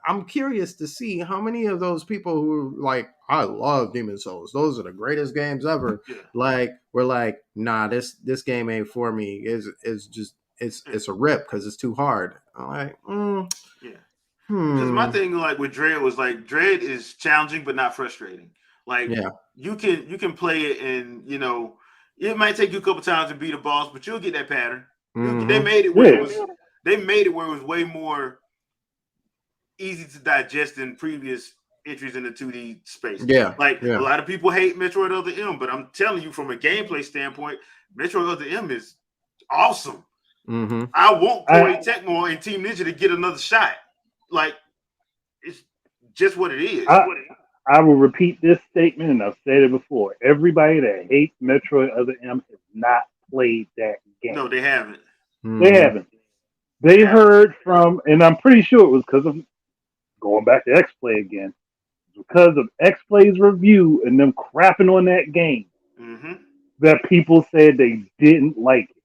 I'm curious to see how many of those people who like, I love Demon Souls, those are the greatest games ever. Like we're like, nah, this game ain't for me. Is just it's a rip because it's too hard. I'm like, Because my thing like with Dread was like Dread is challenging but not frustrating. Like you can play it and you know it might take you a couple times to beat a boss, but you'll get that pattern. They made it where it was way more easy to digest than previous entries in the 2D space. A lot of people hate Metroid Other M, but I'm telling you from a gameplay standpoint, Metroid Other M is awesome. I want Koei Tecmo and Team Ninja to get another shot. Like, it's just what it is. I will repeat this statement, and I've said it before. Everybody that hates Metroid Other M has not played that game. No, they haven't. They haven't. They heard from, and I'm pretty sure it was because of going back to X-Play again, because of X-Play's review and them crapping on that game, that people said they didn't like it.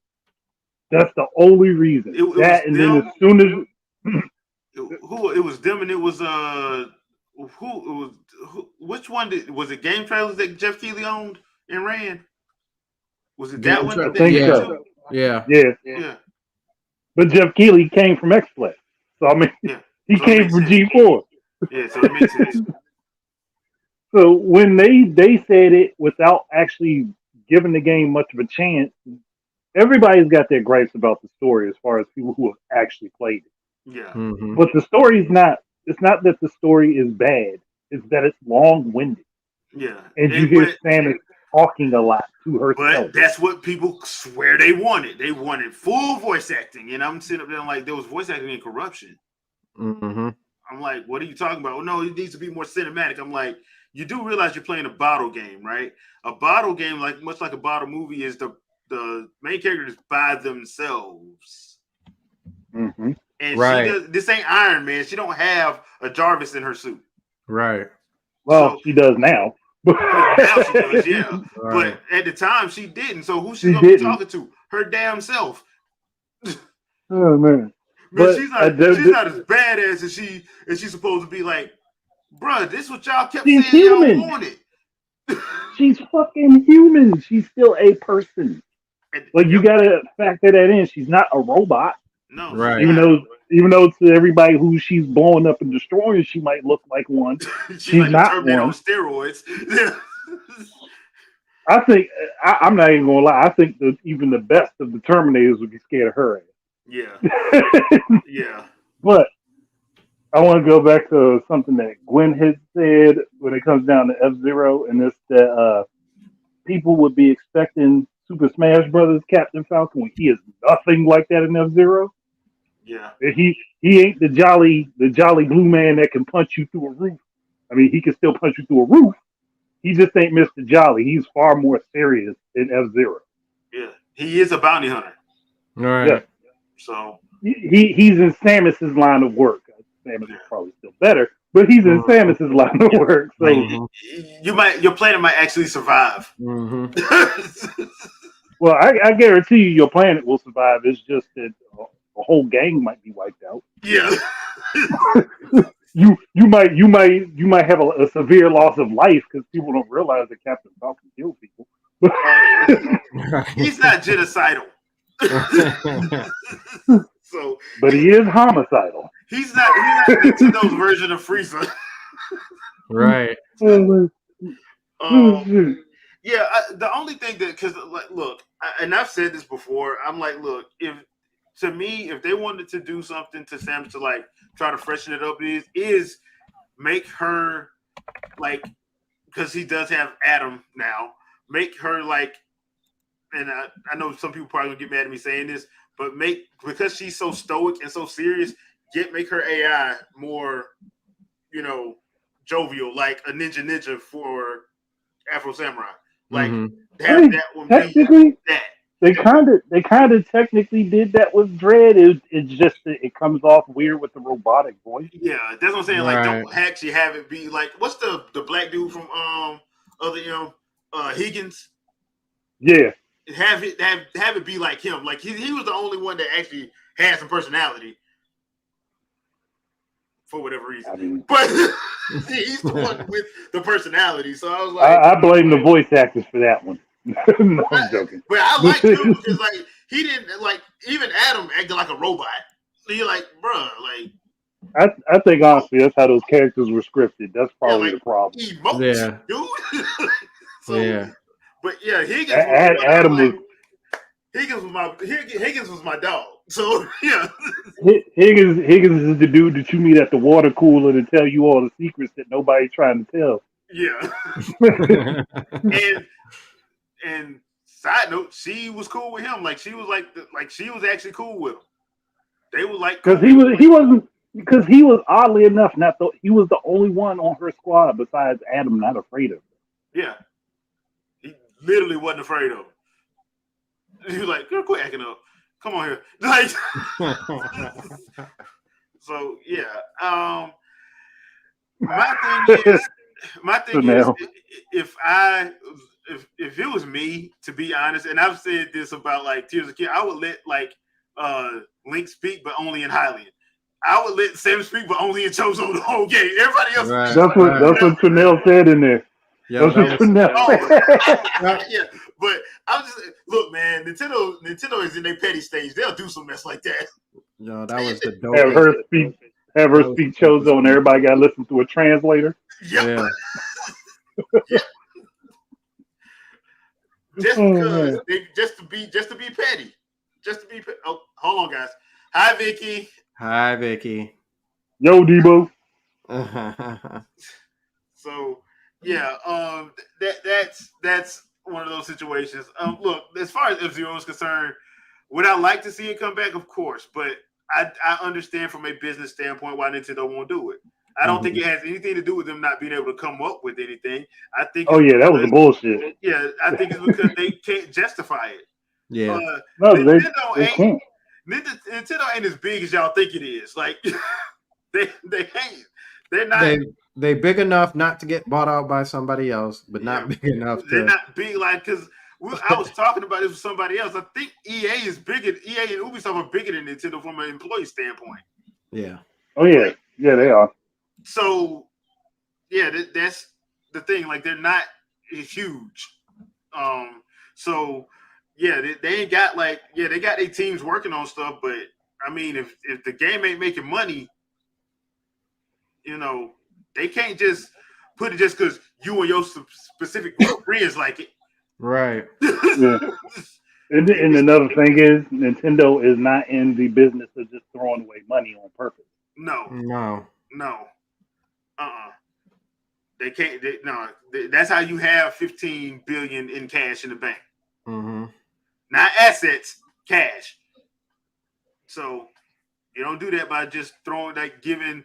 That's the only reason. Then as soon as it was them, and it was which one was it? Game Trailers that Jeff Keighley owned and ran? Was it that one? I think so. Yeah. But Jeff Keighley came from X-Play, so I mean, he came from G4. Yeah, so it makes sense. So when they said it without actually giving the game much of a chance, everybody's got their gripes about the story as far as people who have actually played it. Yeah. But the story's not, it's not that the story is bad, it's that it's long-winded. Yeah. And you hear Samus talking a lot to herself. But that's what people swear they wanted. They wanted full voice acting, and I'm sitting up there like there was voice acting and corruption. Mm-hmm. I'm like, what are you talking about? Oh, no, it needs to be more cinematic. I'm like, you do realize you're playing a bottle game, right? A bottle game, like much like a bottle movie, is the main characters by themselves. Mm-hmm. And Right. she does. This ain't Iron Man. She don't have a Jarvis in her suit. Right. Well, So- she does now. Now she does, yeah. Right. But at the time, she didn't. So who's she She gonna be didn't. talking to? Her damn self. Oh man. Man, But she's not as badass as she's supposed to be. Like, bruh, this is what y'all kept saying She's human. y'all wanted. She's fucking human. She's still a person. Like you gotta factor that in. She's not a robot. No, Right. Even though to everybody who she's blowing up and destroying, she might look like one. she's She's like not Terminator one. on steroids. I think I'm not even gonna lie. I think that even the best of the Terminators would be scared of her yeah, ass. yeah. But I want to go back to something that Gwen had said when it comes down to F-Zero, and it's that people would be expecting Super Smash Brothers Captain Falcon when he is nothing like that in F-Zero. Yeah. He ain't the jolly blue man that can punch you through a roof. I mean, he can still punch you through a roof. He just ain't Mr. Jolly. He's far more serious than F-Zero. Yeah. He is a bounty hunter. Right. Yeah. So He's in Samus's line of work. Samus is probably still better, but he's in Samus's line of work. So your planet might actually survive. Mm-hmm. well, I guarantee you, your planet will survive. It's just that a whole gang might be wiped out. Yeah. You might have a severe loss of life because people don't realize that Captain Falcon kills people. He's not genocidal. So, but he is homicidal. He's not Nintendo's version of Frieza. Right. Yeah, the only thing that, because like, look, and I've said this before, I'm like, look, if they wanted to do something to Sam to like try to freshen it up, is make her like, because he does have Adam now, make her like, and I know some people probably gonna get mad at me saying this, but because she's so stoic and so serious, make her AI more, jovial, like a ninja for Afro Samurai. Like have that one be that. They kind of technically did that with Dread. It's just that it comes off weird with the robotic voice. Yeah, that's what I'm saying. Like, don't actually have it be like, what's the black dude from Higgins? Yeah, have it be like him. Like he was the only one that actually had some personality for whatever reason. I mean, but he's the one with the personality. So I was like, I blame the voice actors for that one. No, I'm joking. But I like him because like he didn't like even Adam acted like a robot. So you're like, bruh, like I think honestly that's how those characters were scripted. That's probably the problem. Emotes, dude. So, yeah. But yeah, Higgins was my dog. So yeah. Higgins is the dude that you meet at the water cooler to tell you all the secrets that nobody's trying to tell. Yeah. And side note, she was cool with him. Like she was she was actually cool with him. They were like because he was oddly enough he was the only one on her squad besides Adam not afraid of her. Yeah, he literally wasn't afraid of him. He was like, "Girl, quit acting up. Come on here." Like, so yeah. My thing is, if it was me, to be honest, and I've said this about like Tears of Kid, I would let like Link speak, but only in Hylian. I would let Sam speak, but only in Chozo the whole game. Everybody else. Right. That's what Trinell said in there. Yeah, yeah, but I'm just look, man. Nintendo is in their petty stage. They'll do some mess like that. No, that was the dope. Have her speak Chozo, and everybody got to listen to a translator. Yep. Yeah. Just because just to be petty. Oh, hold on, guys. Hi, Vicky. Hi, Vicky. Yo, Debo. So yeah, that's one of those situations. Look, as far as F-Zero is concerned, would I like to see it come back? Of course, but I understand from a business standpoint why Nintendo won't do it. I don't think it has anything to do with them not being able to come up with anything. I think Oh it's yeah, that was the because, bullshit. yeah, I think it's because they can't justify it. Yeah. No, Nintendo they ain't can't. Nintendo ain't as big as y'all think it is. Like they ain't. They're not. They big enough not to get bought out by somebody else, but Yeah, not big enough they're to. not big like because I was talking about this with somebody else. I think EA is bigger. EA and Ubisoft are bigger than Nintendo from an employee standpoint. Yeah. Oh yeah, Like, yeah, they are. so yeah, that's the thing. Like they're not huge. So yeah, they ain't got like they got their teams working on stuff, but I mean, if the game ain't making money, you know, they can't just put it just because you and your specific group of friends like it. Right. Yeah. And another thing is, Nintendo is not in the business of just throwing away money on purpose. No, No. They can't. That's how you have 15 billion in cash in the bank, not assets, cash. So you don't do that by just giving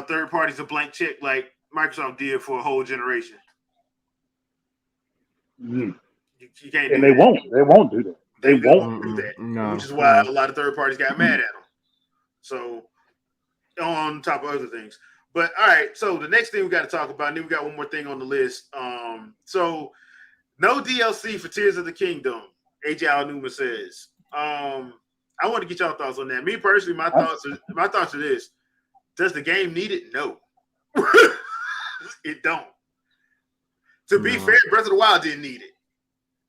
third parties a blank check like Microsoft did for a whole generation. Mm. You can't And do they that. won't. They won't do that. They won't. Do that, No. which is why a lot of third parties got mad at them. So, on top of other things. But all right, so the next thing we got to talk about, and then we got one more thing on the list. So no DLC for Tears of the Kingdom. AJ Al-Numa says. I want to get y'all thoughts on that. Me personally, my thoughts are this: does the game need it? No, it don't. To be fair, Breath of the Wild didn't need it.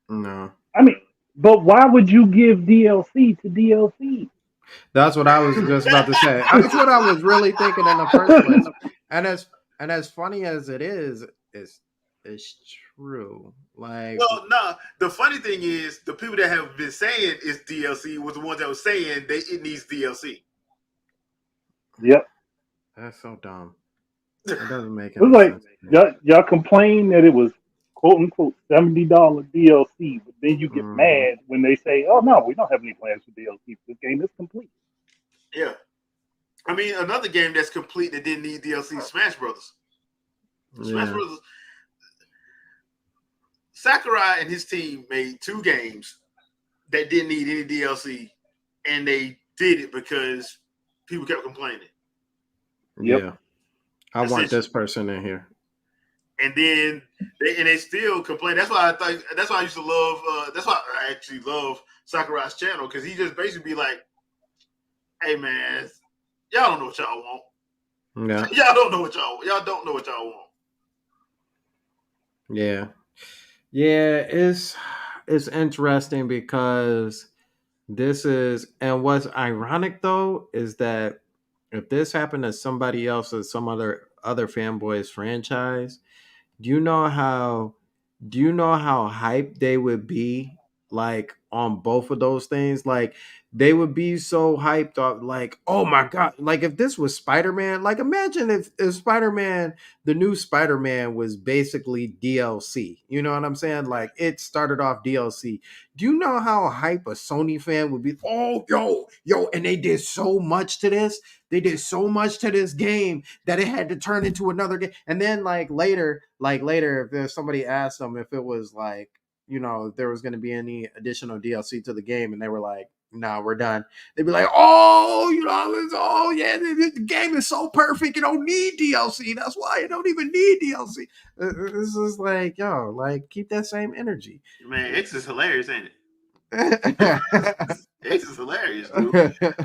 No. I mean, but why would you give DLC to DLC? That's what I was just about to say. That's what I was really thinking in the first place. And as funny as it is, it's true. Like, well, no. The funny thing is, the people that have been saying it's DLC was the ones that were saying it needs DLC. Yep. That's so dumb. It doesn't make It was any like sense. y'all complain that it was quote unquote $70 DLC, but then you get mad when they say, "Oh no, we don't have any plans for DLC. This game is complete." Yeah, I mean another game that's complete that didn't need DLC, Smash Brothers. Smash Brothers. Sakurai and his team made 2 games that didn't need any DLC, and they did it because people kept complaining. Yeah, I want this person in here. And then they still complain. That's why I used to love. That's why I actually love Sakurai's channel because he just basically be like, "Hey man, y'all don't know what y'all want. Yeah, Y'all don't know what y'all want." Yeah, it's interesting because this is, and what's ironic though is that if this happened to somebody else or some other fanboys franchise, do you know how hyped they would be like on both of those things? Like they would be so hyped up, like, oh my god, like if this was Spider-Man, like imagine if Spider-Man, the new Spider-Man was basically DLC. You know what I'm saying? Like it started off DLC. Do you know how hype a Sony fan would be? Oh, yo, and they did so much to this. They did so much to this game that it had to turn into another game. And then later, if there's somebody asked them if it was like, if there was going to be any additional DLC to the game, and they were like, "No, we're done." They'd be like, "Oh, the game is so perfect, it don't need DLC. That's why it don't even need DLC." This is like, yo, like keep that same energy. Man, X is hilarious, ain't it? X is hilarious, dude.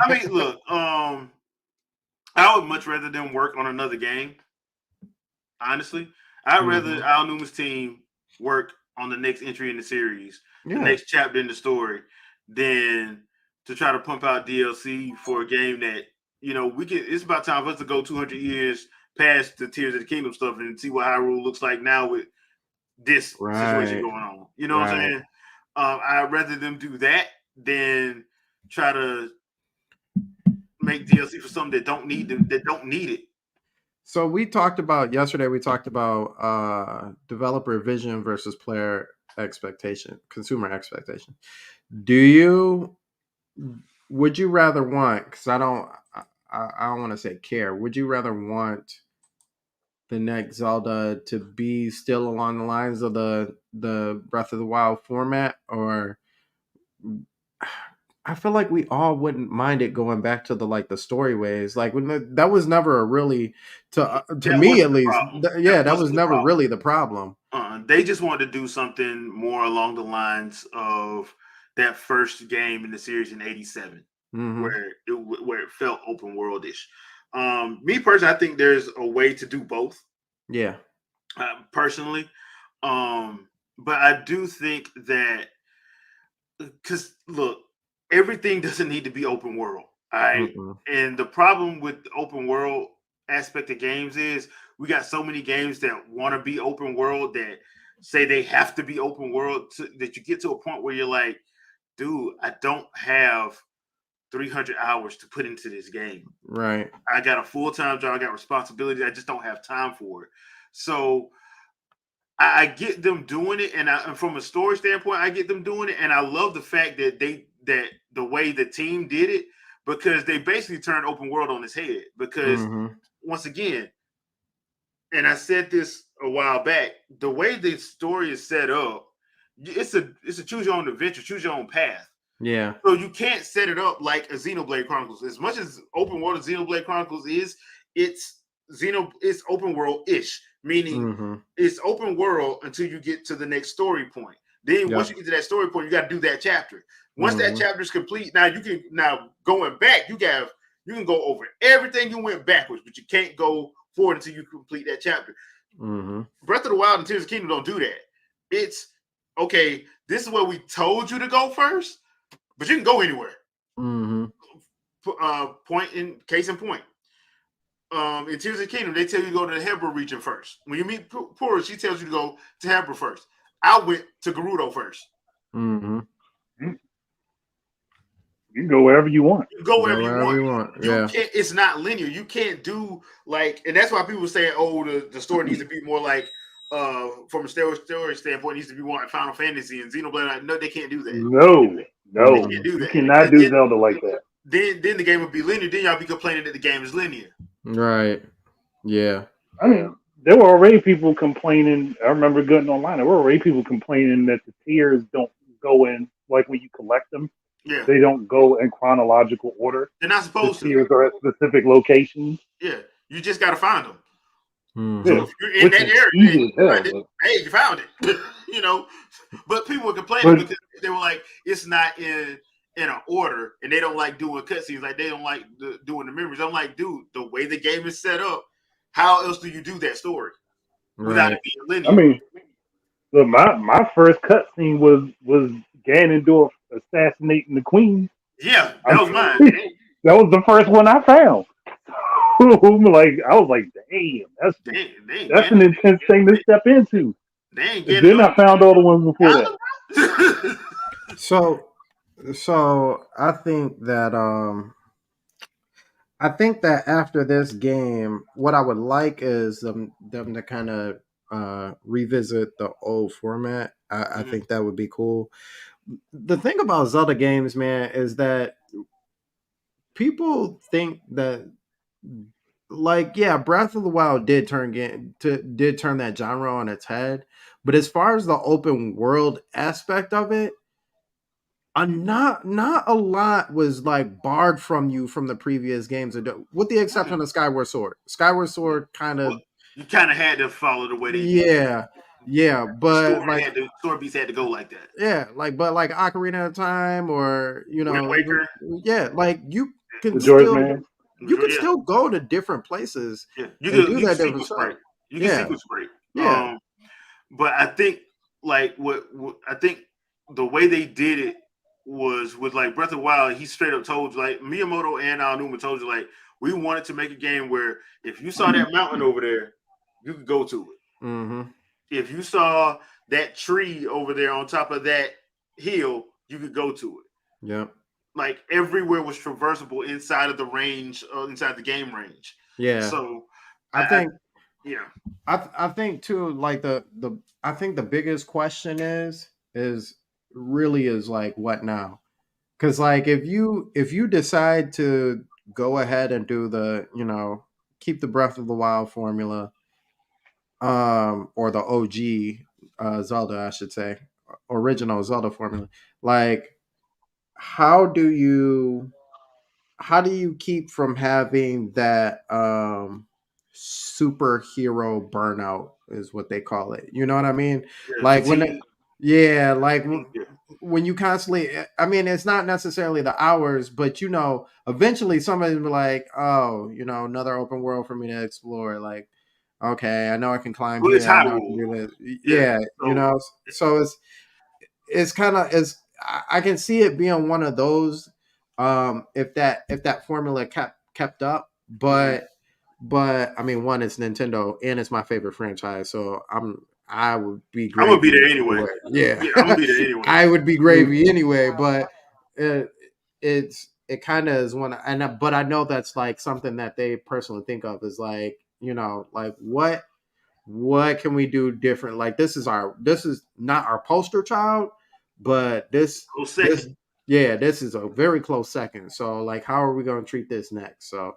I mean, look, I would much rather them work on another game. Honestly, I'd rather Al Numa's team work on the next entry in the series, the next chapter in the story, than to try to pump out DLC for a game that it's about time for us to go 200 years past the Tears of the Kingdom stuff and see what Hyrule looks like now with this situation going on. You know what I'm saying? I'd rather them do that than try to make DLC for something that don't need it. So yesterday we talked about developer vision versus player consumer expectation. Do you? Would you rather want? Because I don't want to say care. Would you rather want the next Zelda to be still along the lines of the Breath of the Wild format, or I feel like we all wouldn't mind it going back to the story ways. Like that was never a really to That me wasn't at the least. problem. That was Wasn't the never problem. really the problem. They just wanted to do something more along the lines of that first game in the series in '87, Mm-hmm. where it felt open worldish. Me personally, I think there's a way to do both. Yeah. Personally, but I do think that because look, everything doesn't need to be open world. All right. Mm-mm. And the problem with the open world aspect of games is we got so many games that want to be open world that say they have to be open world that you get to a point where you're like, dude, I don't have 300 hours to put into this game. Right. I got a full-time job, I got responsibilities, I just don't have time for it. So I get them doing it, and from a story standpoint, I get them doing it, and I love the fact that that the way the team did it, because they basically turned open world on its head. Because Mm-hmm. once again, and I said this a while back, the way the story is set up, it's a choose your own adventure, choose your own path. Yeah. So you can't set it up like a Xenoblade Chronicles. As much as open world as Xenoblade Chronicles is, it's open world ish, meaning Mm-hmm. it's open world until you get to the next story point. Then Yeah. once you get to that story point, you got to do that chapter. Once that Mm-hmm. chapter is complete, now going back, you can go over everything you went backwards, but you can't go forward until you complete that chapter. Mm-hmm. Breath of the Wild and Tears of the Kingdom don't do that. It's okay, this is where we told you to go first, but you can go anywhere. Mm-hmm. Case in point. In Tears of the Kingdom, they tell you to go to the Hebra region first. When you meet Pura, she tells you to go to Hebra first. I went to Gerudo first. Mm-hmm. You can go wherever you want. You go wherever Wherever you you want. want. You Yeah. can't. It's not linear. You can't do and that's why people say, "Oh, the story needs to be more like." From a story standpoint, it needs to be more like Final Fantasy and Xenoblade. No, they can't do that. No, They Mm-hmm. can't do you that. cannot do Zelda like that. Then the game would be linear. Then y'all be complaining that the game is linear. Right. Yeah. I mean, there were already people complaining. I remember getting online. There were already people complaining that the tiers don't go in like when you collect them. Yeah, They don't go in chronological order. they're not The supposed to. tiers are at specific locations. Yeah, you just got to find them. Mm-hmm. So Yeah, if you're in which that is area, easy as hell. But, hey, you found it. But people were complaining but because they were like, it's not in an order, and they don't like doing cutscenes. Like they don't like doing the memories. I'm like, dude, the way the game is set up, how else do you do that story without Right. it being I linear? mean, look, my first cutscene was Ganondorf assassinating the queen. Yeah, I that was mine. that was the first one I found. Like I was like, damn, that's an intense thing to step into. They ain't And getting then I found all the ones before that. So I think that after this game, what I would like is them to kind of revisit the old format. I think that would be cool. The thing about Zelda games, man, is that people think that Breath of the Wild did turn that genre on its head, but as far as the open world aspect of it, not a lot was like barred from you from the previous games, with the exception of Skyward Sword. Skyward Sword kind of you kind of had to follow the way they yeah, but story beats had to go like that. yeah, but Ocarina of Time, or Wind Waker. yeah, like you can Majora's Mask. still go to different places You and do can that different sequence stuff. break. You can Yeah. sequence break. Yeah. But I think like what I think the way they did it was with like Breath of the Wild. He straight up told you, like Miyamoto and Aonuma told you, like, we wanted to make a game where if you saw that mountain over there, you could go to it. Mm-hmm. If you saw that tree over there on top of that hill, you could go to it. Yep. Like everywhere was traversable inside of the range, inside the game range. Yeah. So I think Yeah. I think too, like the I think the biggest question is really is like what now? Because like if you decide to go ahead and do the keep the Breath of the Wild formula, or the OG Zelda, I should say, original Zelda formula, like how do you keep from having that superhero burnout is what they call it, you know what I mean? Yeah. Like when Fatigue. yeah, like Yeah. when you constantly, I mean, it's not necessarily the hours, but eventually somebody will be like, oh, another open world for me to explore, like, okay, I know I can climb Well, it's here, I know I can Hyrule. do this, Yeah. yeah, So so it's kind of is I can see it being one of those, if that formula kept up, mhm. but I mean, one, it's Nintendo and it's my favorite franchise, so I would be I'm gonna be gravy there either anyway. way. Yeah, Yeah, I'm gonna be there anyway. I would be gravy anyway, but it, it kind of is one, but I know that's like something that they personally think of is like, like what can we do different? Like this is not our poster child, but Go this second. yeah, this is a very close second. So like how are we going to treat this next? So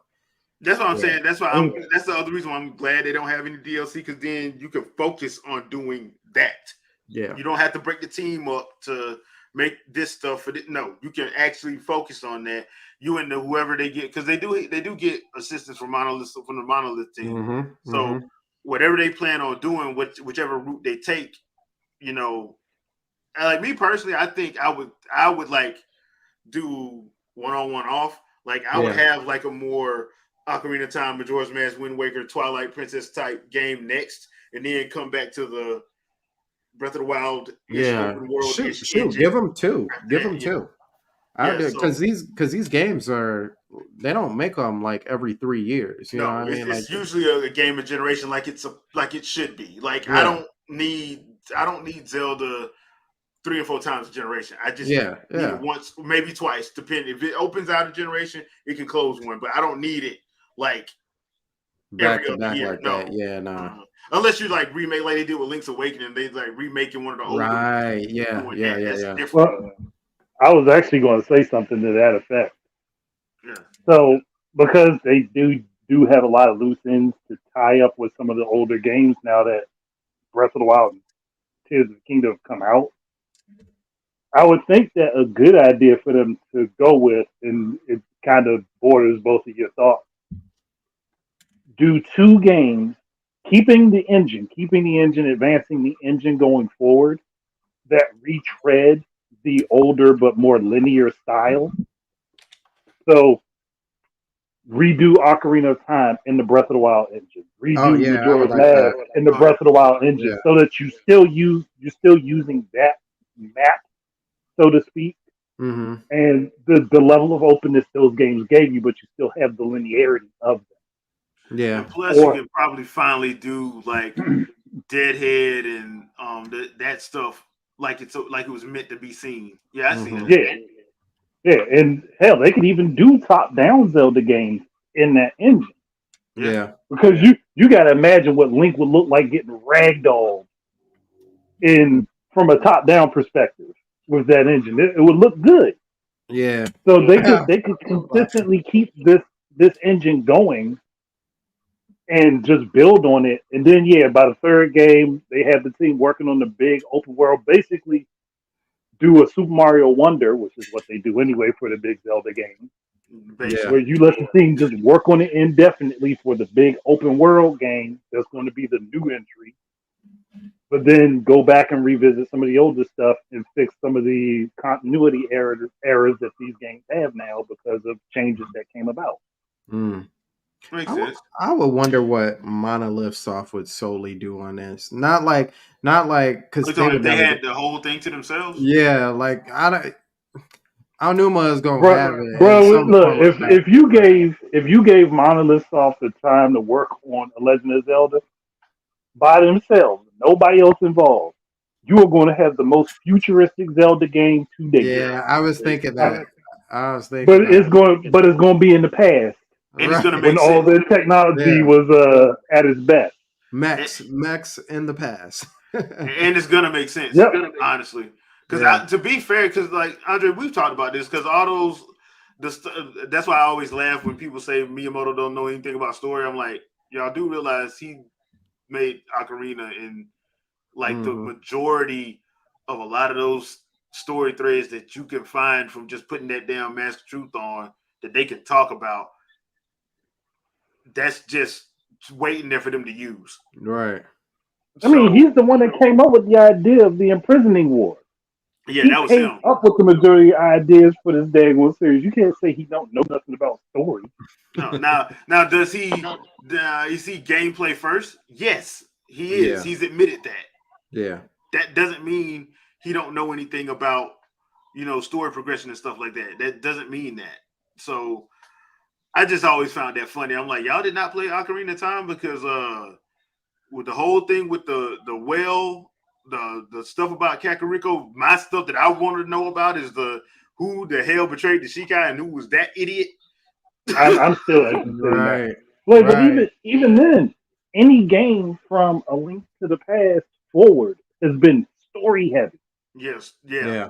That's what I'm yeah. saying. That's why And that's the other reason why I'm glad they don't have any DLC, because then you can focus on doing that. Yeah. You don't have to break the team up to make this stuff for it. No, you can actually focus on that. You and whoever they get, because they do get assistance from the monolith team. Mhm. So Mhm. whatever they plan on doing, whichever route they take, like me personally, I think I would like do one-on-one off. Like I would Yeah. have like a more Ocarina of Time, Majora's Mask, Wind Waker, Twilight Princess type game next, and then come back to the Breath of the Wild ish Yeah. open world Shoot, ish shoot, engine give them two. after Give that. them Yeah, two. I yeah. do So because these games are they don't make them like every 3 years. You know what no, I mean? Like it's usually a game of generation, like like it should be. Like yeah, I don't need Zelda 3 or 4 times a generation. I just yeah, need it yeah. once, maybe twice, depending. If it opens out a generation, it can close one, but I don't need it like Back every to other back year. like that. No. Yeah, nah. Unless you like remake like they did with Link's Awakening, they like remaking one of the older ones Right. and Yeah. doing Yeah. that. Yeah. That's Yeah. different. well, I was actually going to say something to that effect. Yeah. So because they do have a lot of loose ends to tie up with some of the older games now that Breath of the Wild and Tears of the Kingdom have come out, I would think that a good idea for them to go with, and it kind of borders both of your thoughts, do two games, keeping the engine, advancing the engine going forward, that retread the older but more linear style. So redo Ocarina of Time in the Breath of the Wild engine, Oh redo yeah, I would Majora's like that. Mask in the Oh yeah. Breath of the Wild engine, Yeah. so that you're still using that map, so to speak, Mm-hmm. and the level of openness those games gave you, but you still have the linearity of Yeah. And plus, you them. can probably finally do like Or Deadhead and that stuff like it was meant to be seen. Yeah, I see Mm-hmm. that. yeah, yeah, and hell, they could even do top-down Zelda games in that engine. Yeah. Yeah. Because you got to imagine what Link would look like getting ragdolled in from a top down perspective with that engine. It would look good. Yeah. So Yeah. they could consistently keep this engine going and just build on it. And then yeah, by the third game, they have the team working on the big open world, basically do a Super Mario Wonder, which is what they do anyway for the big Zelda game, Yeah. where Basically. you let the team just work on it indefinitely for the big open world game that's going to be the new entry, but then go back and revisit some of the older stuff and fix some of the continuity errors that these games have now because of changes that came about. Mm. Makes sense. I would wonder what Monolith Soft would solely do on this. Not like We because they talking would if they never had get. the whole thing to themselves. Yeah, like I don't. Aonuma is gonna have Bro, it in bro, some look, form of if you gave Monolith Soft the time to work on a Legend of Zelda by themselves, nobody else involved, you are going to have the most futuristic Zelda game to date. Yeah. Yeah, I was It's, thinking Uh, that. I was but thinking that. but it's going to be in the past and it's gonna Right. when make all sense. the technology Yeah. was at its best. Max in the past. And it's gonna make sense, Yep. honestly. Because Yeah. to be fair, because like Andre, we've talked about this. Because all those, that's why I always laugh when people say Miyamoto don't know anything about story. I'm like, y'all do realize he made Ocarina, and like the Mhm. majority of a lot of those story threads that you can find from just putting that damn Mask of Truth on that they can talk about. That's just waiting there for them to use. Right. I mean, he's the one that came up with the idea of the imprisoning war. Yeah, He that was came him. up with the majority of ideas for this daggone series. You can't say he don't know nothing about story. No, now does he? Is he gameplay first? Yes, he is. Yeah. He's admitted that. Yeah. That doesn't mean he don't know anything about story progression and stuff like that. That doesn't mean that. So I just always found that funny. I'm like, y'all did not play Ocarina of Time because with the whole thing with the well, the stuff about Kakariko, my stuff that I wanted to know about is who the hell betrayed the Shikai and who was that idiot. I'm still interested in that. Right. Like, but Right. even then, any game from A Link to the Past forward has been story heavy. Yes, Yeah.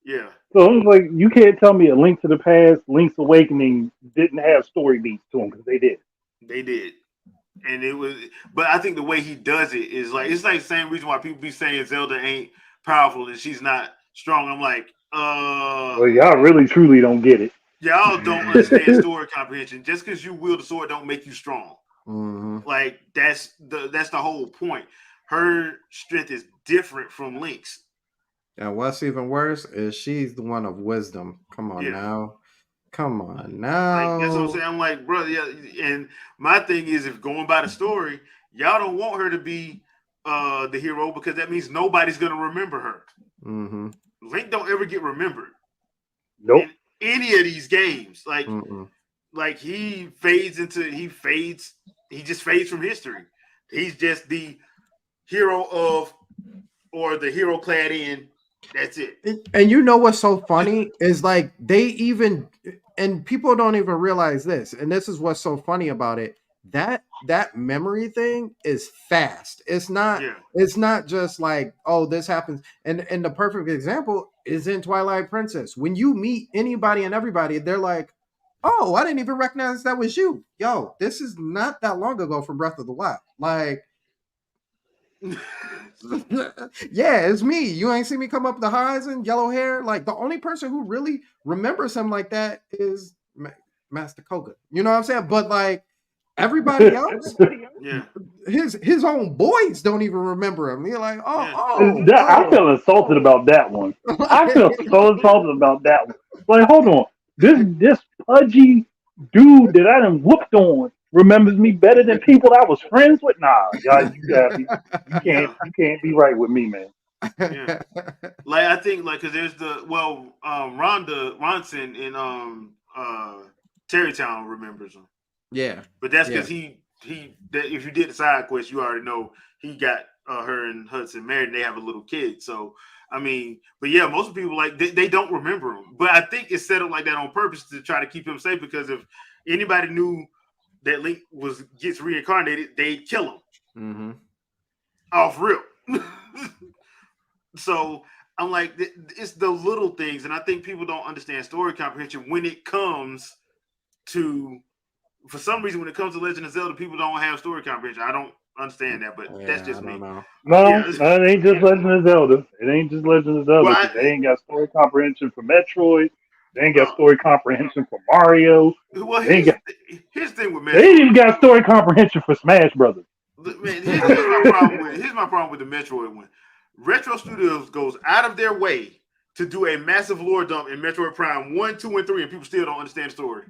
yeah. So it's like you can't tell me A Link to the Past, Link's Awakening didn't have story beats to them because they did. They did. And it was, but I think the way he does it is like, it's like the same reason why people be saying Zelda ain't powerful and she's not strong. I'm like, Well, y'all really truly don't get it. y'all don't understand story comprehension. Just because you wield a sword don't make you strong. Mhm. Like that's the whole point. Her strength is different from Link's. And what's even worse is she's the one of wisdom. Come on Yeah. now. Come on Like now. that's what I'm saying. I'm like, brother, yeah. And my thing is, if going by the story, y'all don't want her to be the hero because that means nobody's gonna remember her. Mm-hmm. Link don't ever get remembered Nope. in any of these games. Like Mm-mm. like he just fades from history. He's just the hero of, or the hero clad in. That's it. And you know what's so funny is like they even, and people don't even realize this, and this is what's so funny about it. That memory thing is fast. It's not just like, oh, this happens. And the perfect example is in Twilight Princess. When you meet anybody and everybody, they're like, oh, I didn't even recognize that was you. Yo, this is not that long ago from Breath of the Wild. Like, yeah, it's me. You ain't see me come up the horizon, yellow hair. Like, the only person who really remembers him like that is Master Koga. You know what I'm saying? But like everybody else, Yeah. his own boys don't even remember him. You're like, I feel insulted about that one. I feel so insulted about that one. Like, hold on, this pudgy dude that I done whooped on remembers me better than people I was friends with. Nah, y'all, you can't be right with me, man. Yeah. Like I think like because there's Ronson in Terrytown remembers him. Yeah. But that's because if you did the side quest, you already know he got her and Hudson married and they have a little kid. So I mean, but yeah, most people like they don't remember him. But I think it's set up like that on purpose to try to keep him safe, because if anybody knew that Link gets reincarnated, they'd kill him. Mm-hmm. Off rip. So I'm like, it's the little things, and I think people don't understand story comprehension when it comes to, for some reason, when it comes to Legend of Zelda, people don't have story comprehension. I don't understand that, but that's just me. Know. No, Yeah. it ain't just Legend of Zelda. It ain't just Legend of Zelda. Well, they ain't got story comprehension for Metroid. They ain't got story comprehension for Mario. Well, They here's the thing with Metroid. They ain't even got story comprehension for Smash Brothers. Man, here's my problem with the Metroid one. Retro Studios goes out of their way to do a massive lore dump in Metroid Prime 1, 2, and 3, and people still don't understand the story.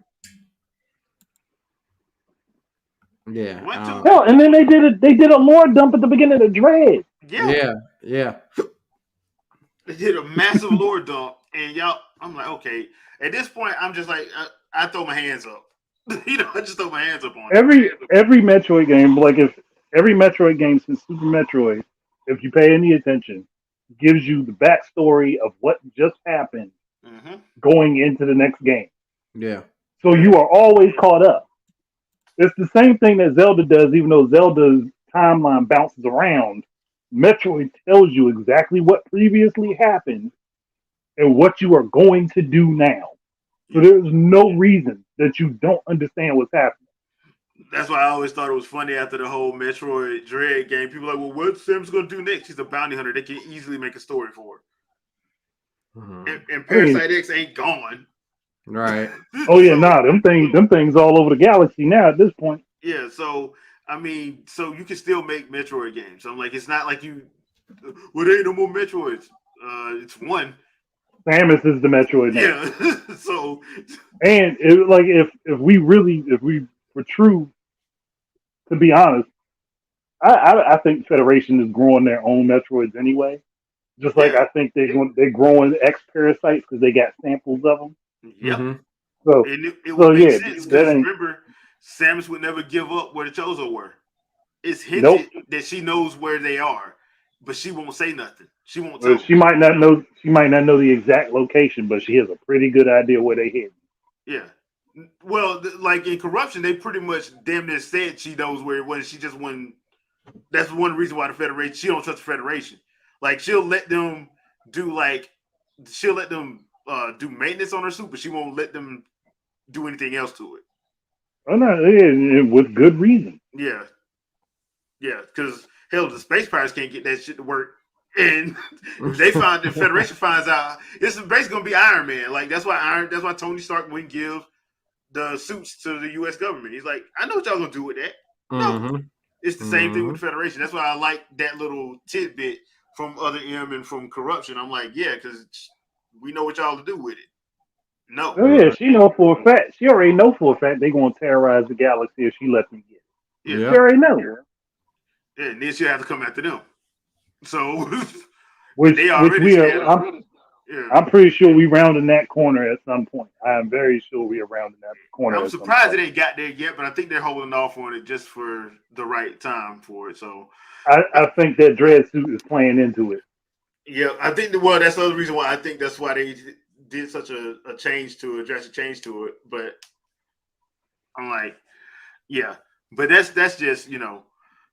Yeah. Hell, and then they did a lore dump at the beginning of Dread. Yeah. They did a massive lore dump, and I'm like, okay. At this point, I'm just like, I throw my hands up. I just throw my hands up on it. Every Metroid game, like if every Metroid game since Super Metroid, if you pay any attention, gives you the backstory of what just happened going into the next game. Yeah. So you are always caught up. It's the same thing that Zelda does, even though Zelda's timeline bounces around. Metroid tells you exactly what previously happened and what you are going to do now. So there's no reason that you don't understand what's happening. That's why I always thought it was funny after the whole Metroid Dread game. People are like, well, what's Sam's going to do next? She's a bounty hunter. They can easily make a story for her. And Parasite X ain't gone. Right. Oh yeah, them things all over the galaxy now at this point. Yeah, so I mean, so you can still make Metroid games. I'm like, it's not like you. Well, there ain't no more Metroids. It's one. Samus is the Metroid now. Yeah. So, and if we were true, to be honest, I think Federation is growing their own Metroids anyway. Just like I think they're growing X parasites because they got samples of them. Yep. Mm-hmm. So it would make sense because remember, Samus would never give up where the Chozo were. It's hinted that she knows where they are, but she won't say nothing. She won't tell. She might not know. She might not know the exact location, but she has a pretty good idea where they hid. Yeah. Well, like in Corruption, they pretty much damn near said she knows where it was. She just wouldn't. That's one reason why the Federation. She don't trust the Federation. Like she'll let them do do maintenance on her suit, but she won't let them do anything else to it. Oh no, with good reason. Yeah, because hell, the space pirates can't get that shit to work, and if the Federation finds out, it's basically gonna be Iron Man. Like that's why Tony Stark wouldn't give the suits to the U.S. government. He's like, I know what y'all gonna do with that. No, it's the same thing with the Federation. That's why I like that little tidbit from Other M and from Corruption. I'm like, yeah, because we know what y'all to do with it. No. Oh yeah, she know for a fact. She already know for a fact they're gonna terrorize the galaxy if she lets them get it. Yeah. She already know. Yeah, and then she'll have to come after them. So which we are. I'm pretty sure we rounding that corner at some point. I'm very sure we are rounding that corner. I'm surprised it ain't got there yet, but I think they're holding off on it just for the right time for it. So I think that Dread suit is playing into it. Yeah, I think that's the other reason why I think that's why they did such a drastic change to it. But I'm like, yeah, but that's just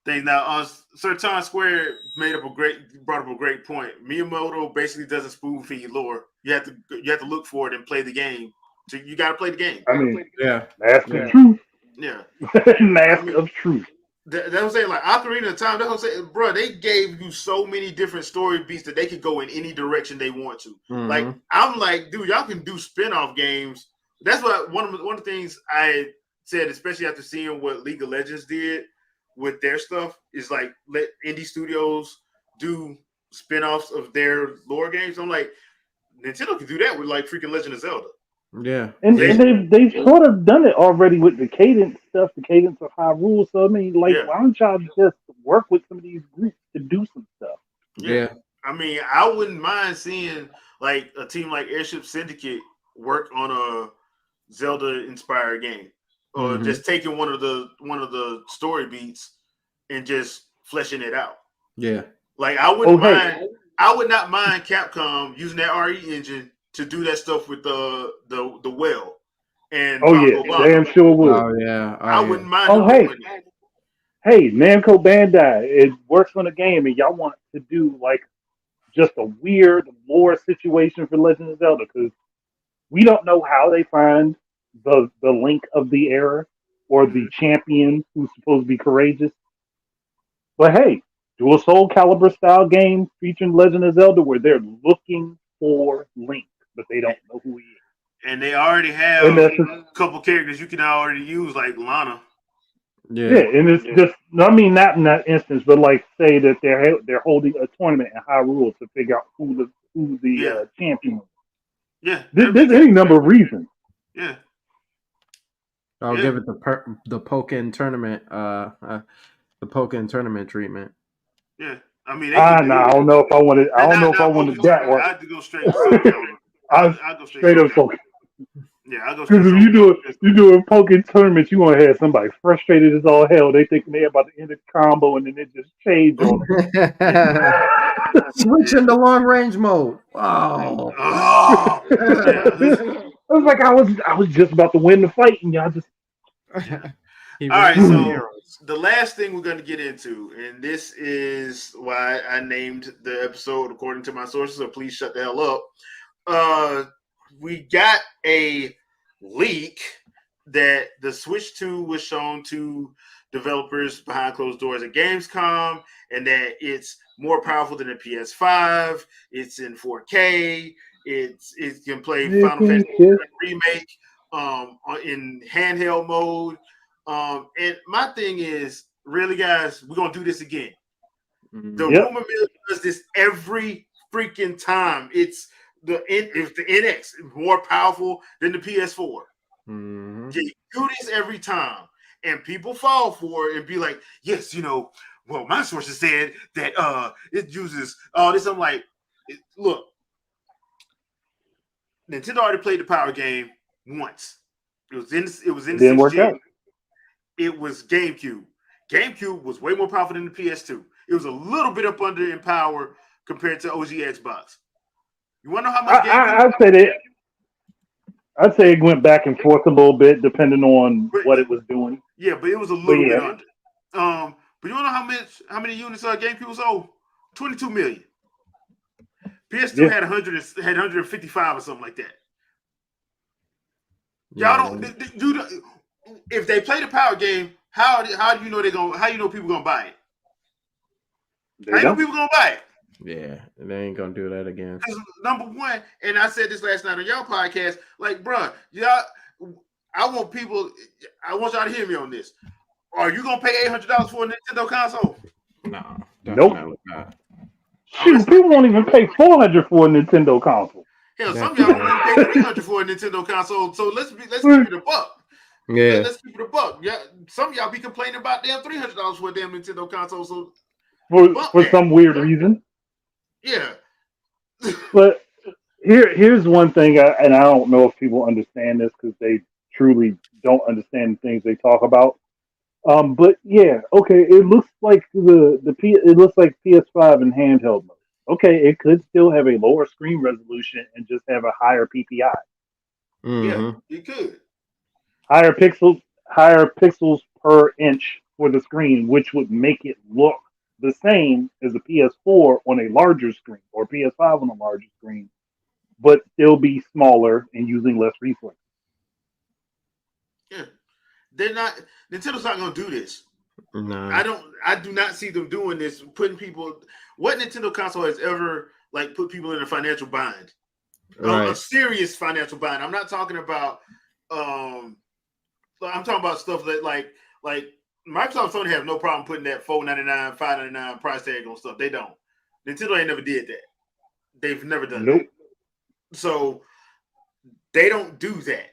thing. Now, Sertan Square brought up a great point. Miyamoto basically doesn't spoon feed lore. You have to look for it and play the game. So you got to play the game. I mean, mask of truth. Yeah, mask of truth. That's what I'm saying. Like Ocarina of Time, that's what I'm saying, bro. They gave you so many different story beats that they could go in any direction they want to. Like I'm like, dude, y'all can do spin-off games. That's what one of the things I said, especially after seeing what League of Legends did with their stuff, is like let indie studios do spin-offs of their lore games. I'm like, Nintendo can do that with like freaking Legend of Zelda. Yeah, and they've sort of done it already with the Cadence stuff, the Cadence of Hyrule. So I mean, like, why don't y'all just work with some of these groups to do some stuff? Yeah. I mean, I wouldn't mind seeing like a team like Airship Syndicate work on a Zelda-inspired game, or just taking one of the story beats and just fleshing it out. Yeah, like I wouldn't mind. I would not mind Capcom using that RE engine to do that stuff with the well. And damn sure would. Oh yeah, I wouldn't mind. Hey, Namco Bandai, it works on a game, and y'all want to do like just a weird lore situation for Legend of Zelda because we don't know how they find the Link of the era or the champion who's supposed to be courageous. But hey, do a Soul Calibur style game featuring Legend of Zelda where they're looking for Link, but they don't know who he is. And they already have a couple characters you can already use, like Lana. Yeah, and it's just, I mean, not in that instance, but like say that they're holding a tournament in Hyrule to figure out who the champion is. Yeah, there's any number of reasons. Yeah, I'll give it the Pokken tournament, the Pokken tournament treatment. Yeah, I mean, I don't know if I wanted. I don't know if I wanted that one. I have to go straight. I'll go straight up Pokken. Yeah, I'll go straight. Because if you do a Pokken tournament, you want to have somebody frustrated as all hell. They thinking they're about to end a combo, and then it just changed on them. Switching to long range mode. Wow. Oh. It was like I was just about to win the fight, and y'all just. Yeah. He All right, raised so heroes. the last thing we're going to get into, and this is why I named the episode according to my sources, so please shut the hell up. We got a leak that the Switch 2 was shown to developers behind closed doors at Gamescom, and that it's more powerful than the PS5. It's in 4K. It can play Final Fantasy Remake in handheld mode. And my thing is, really, guys, we're gonna do this again. The Yep. rumor mill does this every freaking time. It's the NX more powerful than the PS4. Mhm. You do this every time, and people fall for it and be like, "Yes, well, my sources said that it uses all this." I'm like, look, Nintendo already played the power game once. It was in It the didn't work 6G. out. It was GameCube. GameCube was way more powerful than the PS2. It was a little bit up under in power compared to OG Xbox. You want to know how much GameCube? I'd say it went back and forth a little bit depending on what it was doing. Yeah, but it was a But little bit yeah, under. But you want to know how many units GameCube sold? 22 million. PS2 yeah. had 155 or something like that. Yeah, Y'all don't do if they play the power game. How do you know How you know people gonna buy it? They How you know don't. people gonna buy it? yeah, they ain't gonna do that again. Because number one, and I said this last night on y'all podcast, like, bruh, y'all, I want y'all to hear me on this. Are you gonna pay $800 for a Nintendo console? No, Nope. definitely not. Shoot, people won't even pay $400 for a Nintendo console. Hell, some of y'all won't even pay $300 for a Nintendo console. So let's keep it a buck. Yeah, Let's keep it a buck. Yeah, some of y'all be complaining about damn $300 for a damn Nintendo console. So For some weird reason. yeah. But here's one thing, and I don't know if people understand this because they truly don't understand the things they talk about. But yeah, okay, it looks like it looks like PS5 in handheld mode. Okay, it could still have a lower screen resolution and just have a higher PPI, Yeah, you could. higher pixels per inch for the screen, which would make it look the same as a PS4 on a larger screen or PS5 on a larger screen, but still be smaller and using less resources. Yeah. Nintendo's not gonna do this. no, I do not see them doing this, putting people. What Nintendo console has ever like put people in a financial bind? A serious financial bind. I'm not talking about. I'm talking about stuff that like Microsoft Sony have no problem putting that $499, $599 price tag on stuff. They don't. Nintendo ain't never did that. They've never done Nope. that. So they don't do that.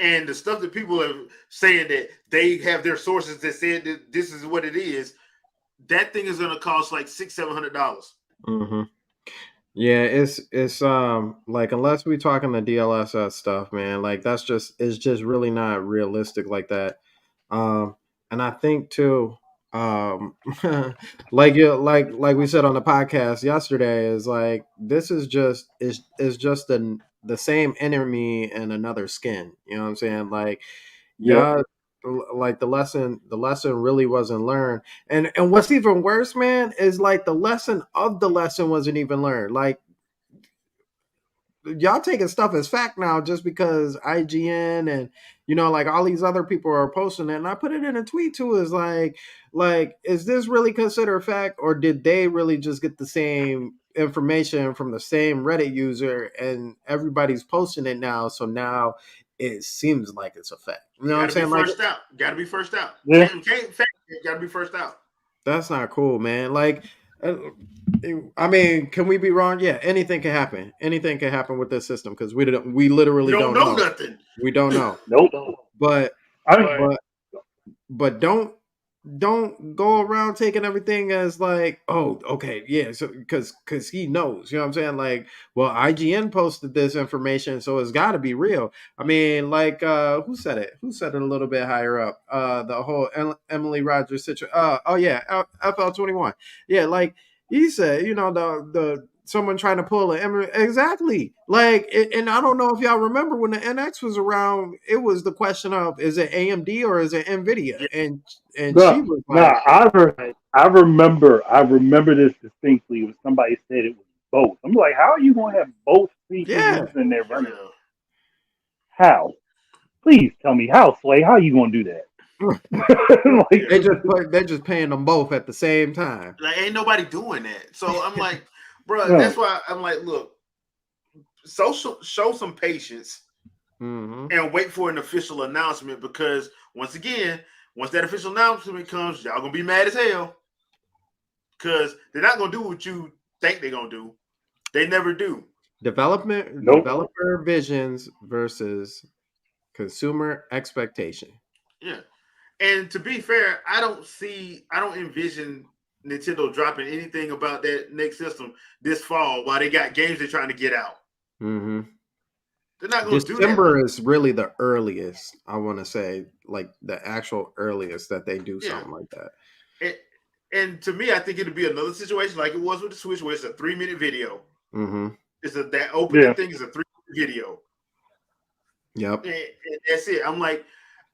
And the stuff that people are saying that they have their sources that said that this is what it is, that thing is going to cost like $600-700. Mm-hmm. Yeah, it's like unless we talking the DLSS stuff, man, like it's just really not realistic like that. And I think too, um, like we said on the podcast yesterday, is like this is just the same enemy and another skin. You know what I'm saying? Like, Yep. yeah, like the lesson really wasn't learned. And what's even worse, man, is like the lesson of the lesson wasn't even learned. Like y'all taking stuff as fact now just because IGN and like all these other people are posting it. And I put it in a tweet too. Is like is this really considered fact, or did they really just get the same information from the same Reddit user and everybody's posting it now? So now it seems like it's a fact. You know what I'm saying? Like Got to be first out. Yeah. Can't got to be first out. that's not cool, man. Like. I mean, can we be wrong? Yeah, anything can happen. Anything can happen with this system because we literally We don't don't know know. nothing. We don't know. Nope. But I mean, but don't go around taking everything as like, oh, okay, yeah, so because he knows, you know what I'm saying? Like, well, IGN posted this information, so it's got to be real. I mean, like, who said it? Who said it a little bit higher up? The whole Emily Rogers situation. Oh yeah, FL21. Yeah, like he said, the someone trying to pull exactly like, and I don't know if y'all remember when the NX was around, it was the question of is it AMD or is it NVIDIA, Yeah. and she No, was no, like, I remember this distinctly. When somebody said it was both. I'm like, how are you going to have both yeah, CPUs in there running? Yeah. How? Please tell me how, Slay. How are you going to do that? Like, Yeah. they're just paying them both at the same time. Like ain't nobody doing that. So I'm like, bro, no. that's why I'm like, look, show some patience Mm-hmm. and wait for an official announcement, because once again, once that official announcement comes, y'all gonna be mad as hell. Because they're not gonna do what you think they're gonna do. They never do. Nope. Developer visions versus consumer expectation. Yeah. And to be fair, I don't envision Nintendo dropping anything about that next system this fall while they got games they're trying to get out. Mm-hmm. They're not going to do that. December is really the earliest, I want to say, like the actual earliest that they do Yeah. something like that. And to me, I think it'll be another situation like it was with the Switch, where it's a 3-minute video. Mm-hmm. That opening Yeah. thing is a 3-minute video. Yep. And that's it. I'm like,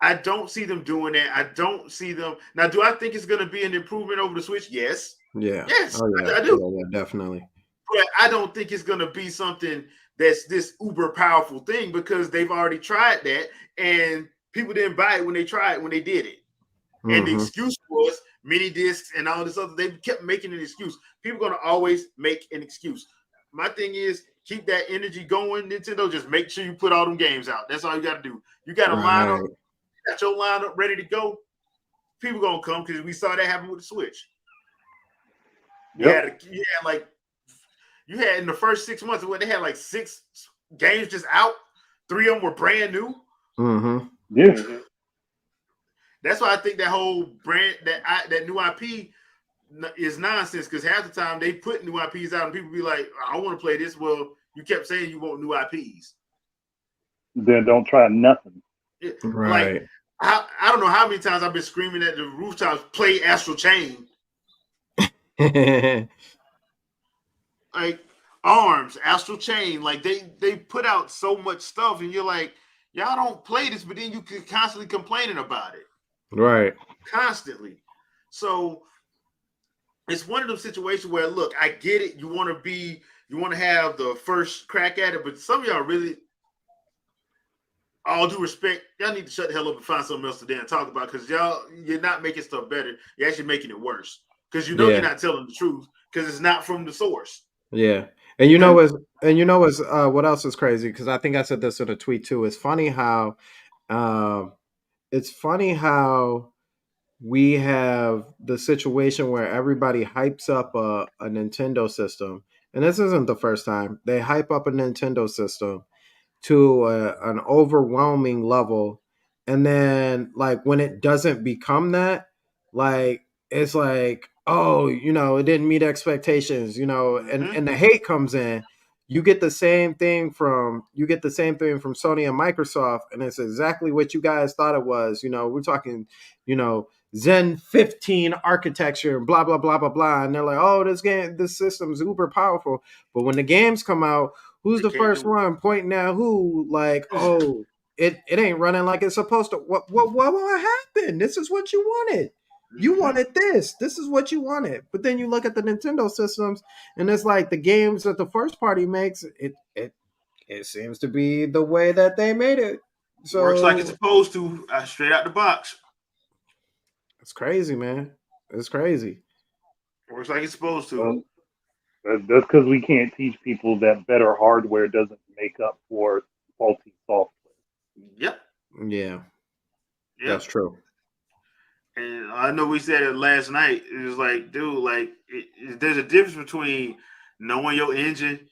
I don't see them doing that. I don't see them now. Do I think it's going to be an improvement over the Switch? Yes. Yeah. Yes, Oh yeah. I do. Yeah, definitely. But I don't think it's going to be something that's this uber powerful thing, because they've already tried that and people didn't buy it when they tried, when they did it. And the Mm-hmm. excuse was mini discs and all this other. They kept making an excuse. People are going to always make an excuse. My thing is, keep that energy going, Nintendo. Just make sure you put all them games out. That's all you got to do. You got a lineup, Right. got your lineup ready to go. People going to come, because we saw that happen with the Switch. Yep. You had in the first 6 months, they had like 6 games just out. 3 of them were brand new. Mm-hmm. Yeah. That's why I think that whole brand, that new IP is nonsense, because half the time they put new IPs out and people be like, I want to play this. Well, you kept saying you want new IPs. Then don't try nothing. Like, Right. I don't know how many times I've been screaming at the rooftops, play Astral Chain. Like ARMS, Astral Chain. Like they put out so much stuff, and you're like, y'all don't play this, but then you can constantly complaining about it. Right. Constantly. So it's one of those situations where, look, I get it. You want to have the first crack at it, but some of y'all really, all due respect, y'all need to shut the hell up and find something else to damn talk about, because you're not making stuff better. You're actually making it worse, because you're not telling the truth, because it's not from the source. Yeah. And you know what's what else is crazy? Because I think I said this in a tweet too. It's funny how we have the situation where everybody hypes up a Nintendo system, and this isn't the first time they hype up a Nintendo system to an overwhelming level, and then like when it doesn't become that, like it's like, oh, it didn't meet expectations, and the hate comes in. You get the same thing from Sony and Microsoft, and it's exactly what you guys thought it was. We're talking, Zen 15 architecture and blah blah blah blah blah, and they're like, oh, this system is uber powerful, but when the games come out, who's the first one pointing at who? Like, oh, it ain't running like it's supposed to. What happened? This is what you wanted. You wanted this. This is what you wanted. But then you look at the Nintendo systems, and it's like the games that the first party makes. It seems to be the way that they made it. So Works like it's supposed to, straight out the box. It's crazy, man. It's crazy. Works like it's supposed to. That's because we can't teach people that better hardware doesn't make up for faulty software. Yep. Yeah. That's true. And I know we said it last night. It was like, dude, like there's a difference between knowing your engine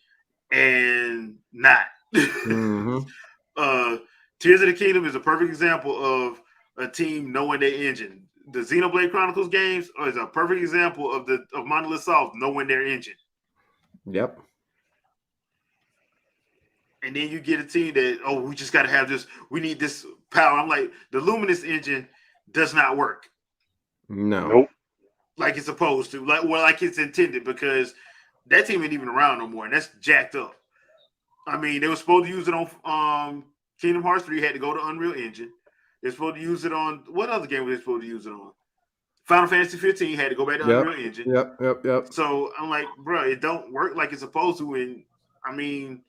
and not. Mm-hmm. Tears of the Kingdom is a perfect example of a team knowing their engine. The Xenoblade Chronicles games is a perfect example of Monolith Soft knowing their engine. Yep. And then you get a team that, oh, we just got to have this. We need this power. I'm like, the Luminous engine does not work. No. Nope. Like it's supposed to, like it's intended, because That team ain't even around no more, and that's jacked up. I mean, they were supposed to use it on Kingdom Hearts 3, had to go to Unreal Engine. They're supposed to use it on what other game were they supposed to use it on? Final Fantasy 15 had to go back to Unreal Engine. Yep. So I'm like, bro, it don't work like it's supposed to. And I mean,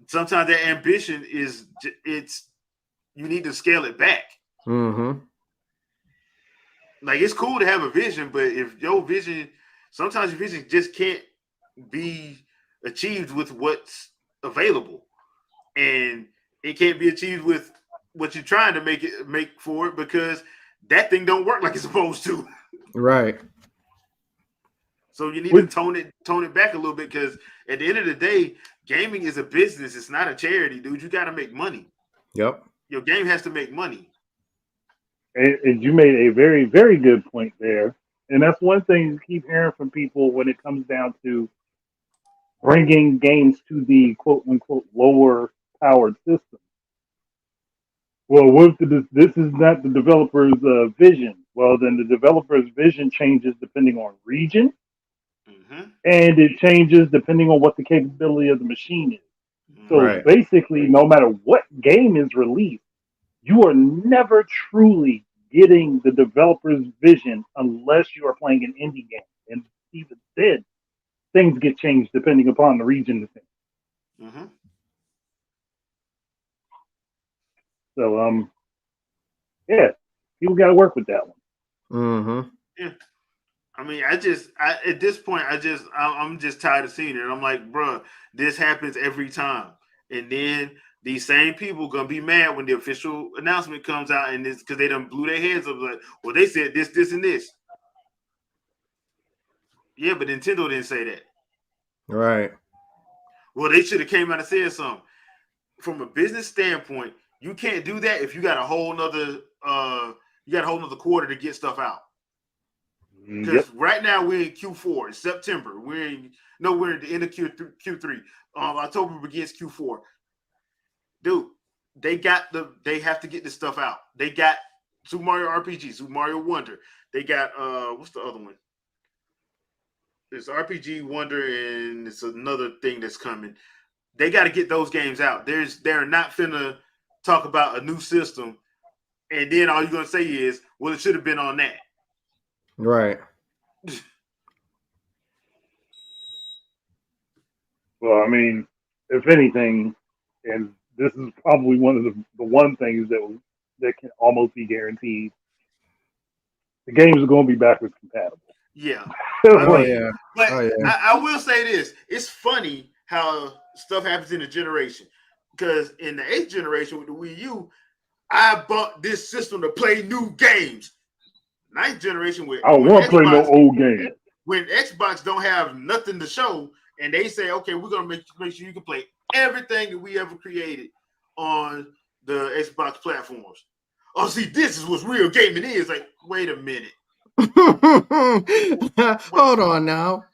sometimes that ambition is you need to scale it back. Mm-hmm. Like it's cool to have a vision, but if your vision, sometimes your vision just can't be achieved with what's available, and it can't be achieved with what you're trying to make for it because that thing don't work like it's supposed to. Right. So you need to tone it back a little bit because at the end of the day, gaming is a business. It's not a charity, dude. You got to make money. Yep. Your game has to make money. And you made a very, very good point there. And that's one thing you keep hearing from people when it comes down to bringing games to the quote unquote lower powered system. Well, what if this is not the developer's vision? Well, then the developer's vision changes depending on region, and it changes depending on what the capability of the machine is. So basically, no matter what game is released, you are never truly getting the developer's vision unless you are playing an indie game. And even then, things get changed depending upon the region. So, yeah, people got to work with that one. Yeah. I mean, at this point, I'm just tired of seeing it. I'm like, bro, this happens every time. And then these same people gonna be mad when the official announcement comes out, and it's because they done blew their heads up. Like, well, they said this, and this. Yeah, but Nintendo didn't say that. Right. Well, they should have came out and said something. From a business standpoint, you can't do that if you got a whole nother quarter to get stuff out. Because right now we're in Q4. It's September. We're at the end of Q3. October begins Q4. Dude, they have to get this stuff out. They got Super Mario RPG, Super Mario Wonder. They got what's the other one? There's RPG Wonder, and it's another thing that's coming. They got to get those games out. They're not finna talk about a new system, and then all you're gonna say is, well, it should have been on that. Right. Well, I mean, if anything, and this is probably one of the one things that can almost be guaranteed, the games are going to be backwards compatible. Yeah. Yeah. But I will say this. It's funny how stuff happens in a generation. Because in the 8th generation with the Wii U, I bought this system to play new games. 9th generation with I don't want to play no old games. When Xbox don't have nothing to show, and they say, okay, we're gonna make sure you can play everything that we ever created on the Xbox platforms. Oh, see, this is what real gaming is. Like, wait a minute. Hold on now.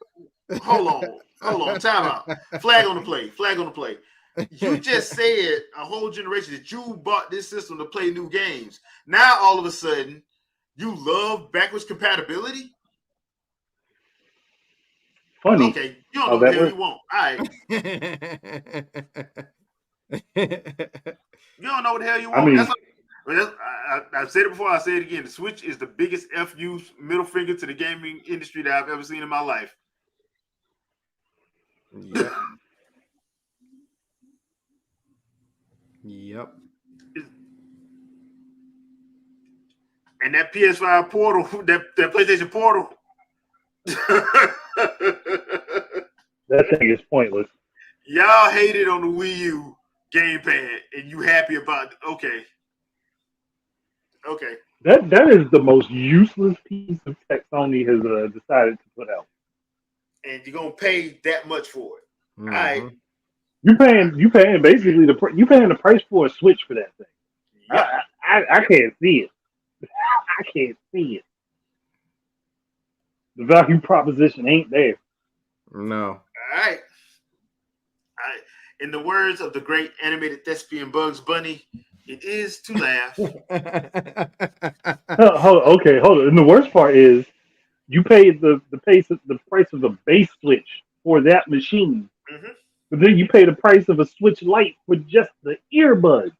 Hold on. Time out. Flag on the play. You just said a whole generation that you bought this system to play new games. Now all of a sudden, you love backwards compatibility? Funny. Okay, you don't know what the hell you want. All right. You don't know what the hell you want. I mean, I've said it before. I'll say it again. The Switch is the biggest FU middle finger to the gaming industry that I've ever seen in my life. Yep. Yep. And that PS5 portal, that PlayStation portal. That thing is pointless. Y'all hated on the Wii U gamepad, and you happy about it. Okay. That is the most useless piece of tech Sony has decided to put out. And you're gonna pay that much for it. Mm-hmm. All right. You paying basically you paying the price for a Switch for that thing. Yep. I can't see it. I can't see it. The value proposition ain't there. No. All right. In the words of the great animated thespian Bugs Bunny, it is to laugh. Hold on. And the worst part is you paid the price of the base Switch for that machine. Mm-hmm. But then you pay the price of a Switch Lite for just the earbuds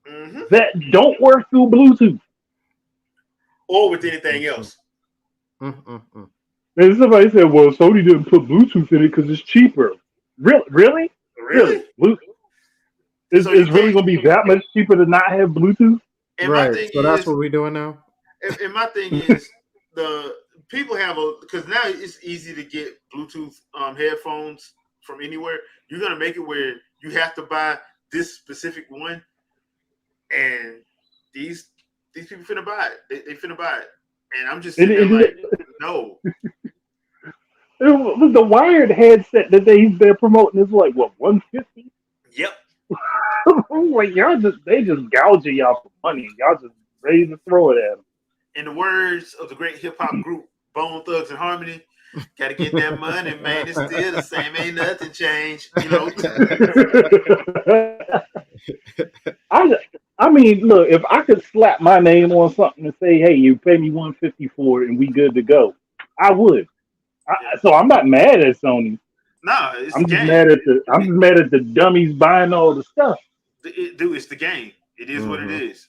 Mm-hmm. that don't work through Bluetooth. Or with anything else. Mm-mm-mm. And somebody said, "Well, Sony didn't put Bluetooth in it because it's cheaper." Really, really, Really? So you Is really can't. going to be that much cheaper to not have Bluetooth? And my Right. thing So that's is, what we're doing now. and my thing is, the people have because now it's easy to get Bluetooth headphones from anywhere. You're gonna make it where you have to buy this specific one, and these people finna buy it. They finna buy it, and I'm just And, sitting there and like, no. the wired headset that they're promoting is like what, 150. Yep. I'm like, they just gouging y'all for money. Y'all just ready to throw it at them. In the words of the great hip hop group Bone Thugs and Harmony, gotta get that money, man. It's still the same. Ain't nothing changed. You know. I I mean, look, if I could slap my name on something and say, "Hey, you pay me 150 for it, and we good to go," I would. Yeah. So I'm not mad at Sony. Nah, it's the I'm just game. mad at the dummies buying all the stuff. Dude, it's the game. It is what it Mhm. is.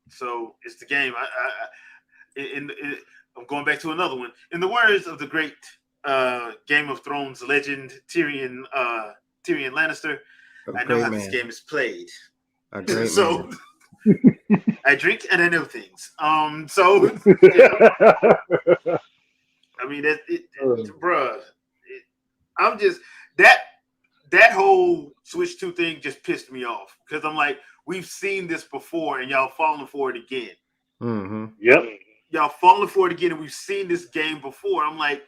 So it's the game. I'm going back to another one. In the words of the great Game of Thrones legend Tyrion Lannister, A I know great how this man. game is played. A great So man. I drink and I know things. So yeah, I mean bruh. I'm just that whole Switch 2 thing just pissed me off because I'm like, we've seen this before and y'all falling for it again. Mm-hmm. Yep. Y'all falling for it again, and we've seen this game before. I'm like,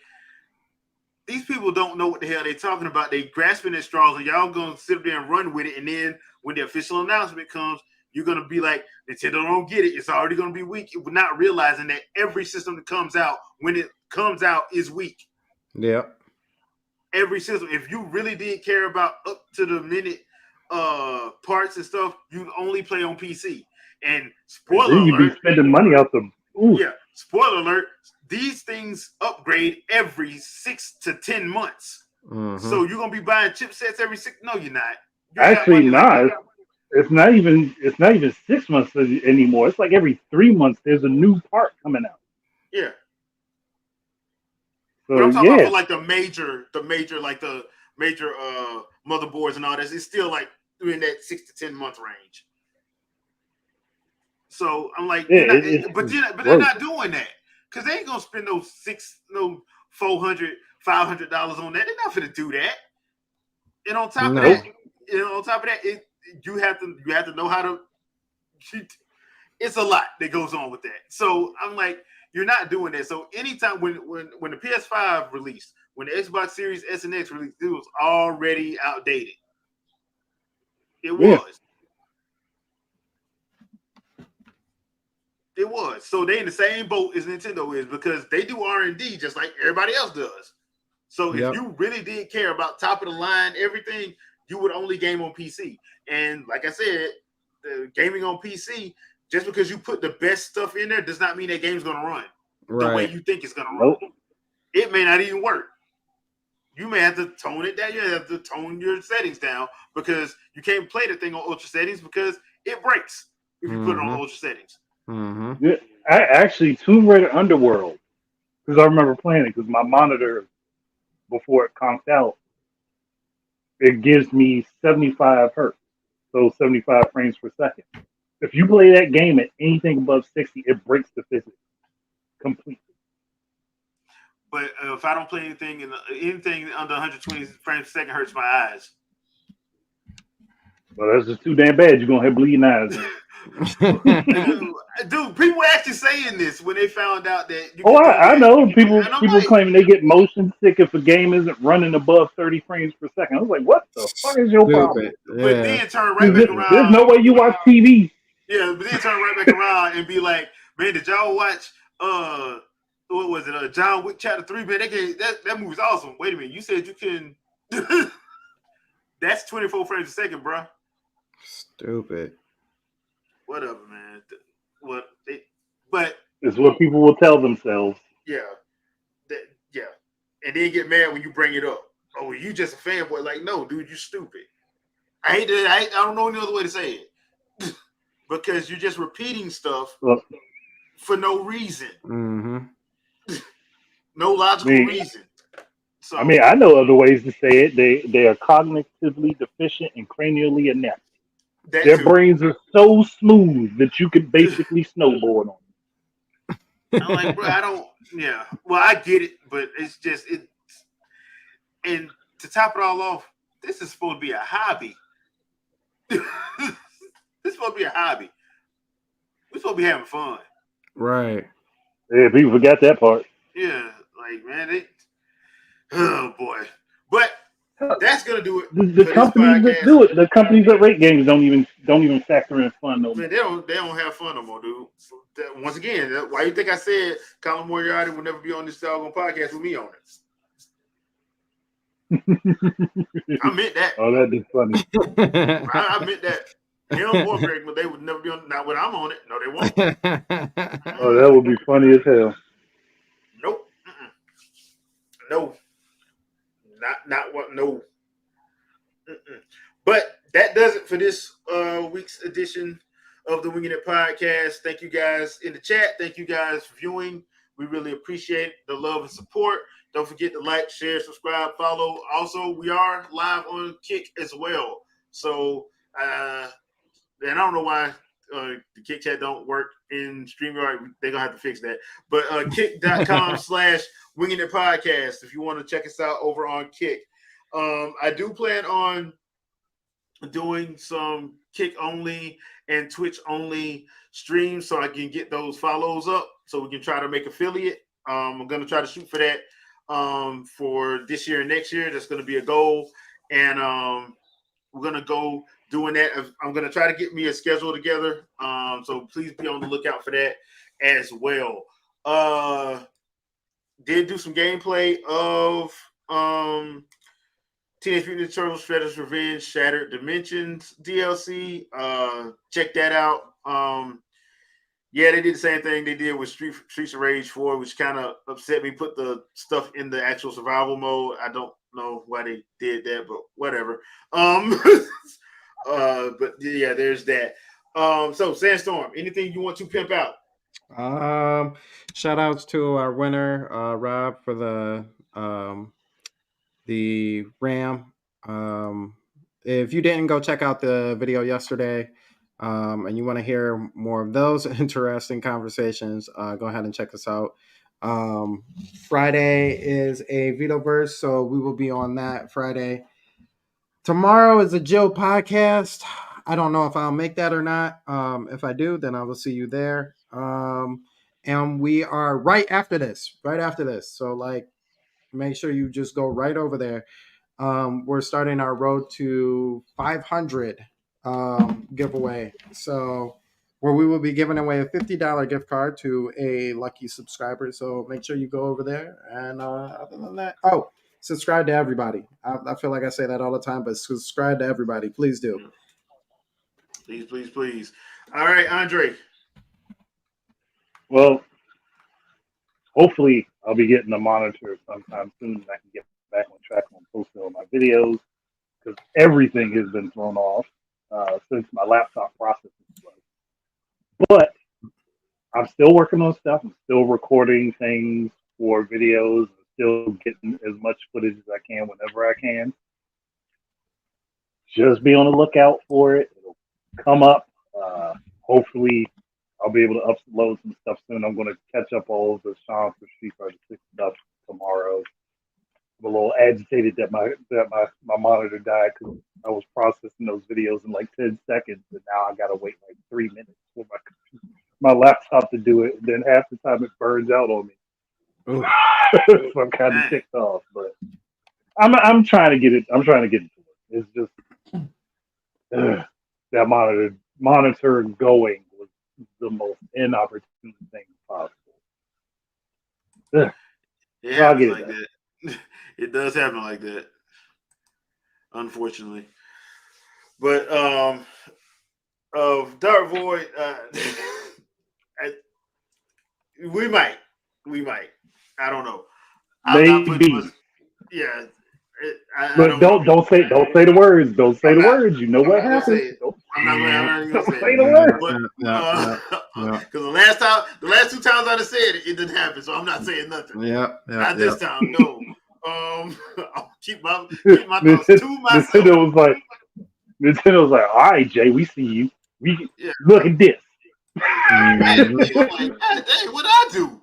these people don't know what the hell they're talking about. They grasping at straws, and y'all gonna sit there and run with it. And then when the official announcement comes, you're gonna be like, Nintendo don't get it. It's already gonna be weak. We're not realizing that every system that comes out, when it comes out, is weak. Yep. Every system. If you really did care about up to the minute parts and stuff, you'd only play on PC. And spoiler Then you be alert, spending money out the. Ooh. yeah, spoiler alert, these things upgrade every 6 to 10 months. Mm-hmm. So you're gonna be buying chipsets every 6. No, you're not. You ain't got Actually, money like not. that. It's not even 6 months anymore. It's like every 3 months there's a new part coming out. Yeah. But So I'm talking about yeah, for like the major motherboards and all this. It's still like in that 6 to 10 month range. So I'm like, yeah, you're not, it's but they're gross. not doing that because they ain't gonna spend no $400, $500 on that. They're not gonna do that. And on top No. of that, you have to know how to. It's a lot that goes on with that. So I'm like, you're not doing that. So anytime when the PS5 released, when the Xbox Series S and X released, it was already outdated. It Yeah. was. It was. So they in the same boat as Nintendo is because they do R&D just like everybody else does. So if Yep. you really did care about top of the line everything, you would only game on PC. And like I said, the gaming on PC, just because you put the best stuff in there does not mean that game's gonna run the way Right. you think it's gonna Nope. run. It may not even work. You may have to tone it down. You have to tone your settings down because you can't play the thing on ultra settings because it breaks if you put it on Mhm. ultra settings. Mm-hmm. Yeah. I actually Tomb Raider Underworld, because I remember playing it because my monitor before it conked out, it gives me 75 hertz, so 75 frames per second. If you play that game at anything above 60, it breaks the physics completely. But if I don't play anything under 120 frames per second, hurts my eyes. Well, that's just too damn bad. You're gonna have bleeding eyes. Dude, people actually saying this when they found out that you Oh, could do I that. know people. And I'm People like, claiming they get motion sick if a game isn't running above 30 frames per second. I was like, what the fuck is your problem? Stupid. but Yeah. then turn right back There's around. no way you watch TV. Yeah, but then turn right back around and be like, man, did y'all watch what was it? John Wick Chapter 3, man. That movie's awesome. Wait a minute, you said you can that's 24 frames a second, bro. Stupid. Whatever, man. But It's what people will tell themselves. yeah. Yeah. And then get mad when you bring it up. oh, you just a fanboy. Like, no, dude, you stupid. I hate that. I don't know any other way to say it. Because you're just repeating stuff Well, for no reason. Mm-hmm. No logical reason. So I know other ways to say it. They are cognitively deficient and cranially inept. that Their too. brains are so smooth that you could basically snowboard on I'm like, bro, I don't. Yeah, well, I get it, but it's just it. And to top it all off, this is supposed to be a hobby. This is supposed to be a hobby. We're supposed to be having fun. Right. them. Yeah, people forgot that part. Yeah, like man, oh boy. But that's gonna do it The for this companies that podcast. do it, the companies that rate games don't even factor in fun no more. Man, they don't have fun no more, dude. Once again, why you think I said Colin Moriarty will never be on this doggone podcast with me on it? I meant that. Oh, that'd be funny. I meant that. Him or Greg, but they would never be on. Not when I'm on it. No, they won't. Oh, that would be funny as hell. Nope. No. Not what. No. Mm-mm. But that does it for this week's edition of the Wingin' It podcast. Thank you guys in the chat. Thank you guys for viewing. We really appreciate the love and support. Don't forget to like, share, subscribe, follow. Also, we are live on Kick as well. So, and I don't know why the Kick chat don't work in StreamYard. They're going to have to fix that. But kick.com/Wingin' It podcast if you want to check us out over on Kick. I do plan on doing some Kick only and Twitch only streams so I can get those follows up so we can try to make affiliate. I'm going to try to shoot for that for this year and next year. That's going to be a goal. And we're going to go doing that. I'm going to try to get me a schedule together. So please be on the lookout for that as well. Did do some gameplay of Teenage Mutant Ninja Turtles Shredder's Revenge Shattered Dimensions DLC. Check that out. Yeah, they did the same thing they did with Streets of Rage 4, which kind of upset me. Put the stuff in the actual survival mode. I don't know why they did that, but whatever. But yeah, there's that. So Sandstorm, anything you want to pimp out? Shout outs to our winner, Rob, for the RAM. If you didn't go check out the video yesterday, and you want to hear more of those interesting conversations, go ahead and check us out. Friday is a Vitoverse, so we will be on that Friday. Tomorrow is a Joe podcast. I don't know if I'll make that or not. If I do, then I will see you there. And we are right after this. So like, make sure you just go right over there. We're starting our road to 500 giveaway. So where we will be giving away a $50 gift card to a lucky subscriber. So make sure you go over there. And other than that, subscribe to everybody. I feel like I say that all the time, but subscribe to everybody. Please do. Please. All right, Andre. Well, hopefully I'll be getting a monitor sometime soon and I can get back on track on posting all my videos because everything has been thrown off since my laptop processing slow. But I'm still working on stuff. I'm still recording things for videos. I'm still getting as much footage as I can whenever I can. Just be on the lookout for it. It'll come up. Hopefully I'll be able to upload some stuff soon. I'm going to catch up all of the Sean for Street Fighter 6 stuff tomorrow. I'm a little agitated that my monitor died because I was processing those videos in like 10 seconds, and now I got to wait like 3 minutes for my laptop to do it. And then half the time it burns out on me. So I'm kind of ticked off, but I'm trying to get it. I'm trying to get it to work. It's just that monitor going was the most inopportune thing possible. It happens like that. It does happen like that, unfortunately. But Dark Void, we might. I don't know. Maybe. Yeah, But don't say the words. Don't say the words. You know what happens. I'm not even gonna say Say the words. Because the last 2 times I said it, it didn't happen. So I'm not saying nothing. Not this time. No. I'll keep my thoughts to myself. Nintendo was like, all right, Jay, we see you. Look at this. I'm like, hey, what I do?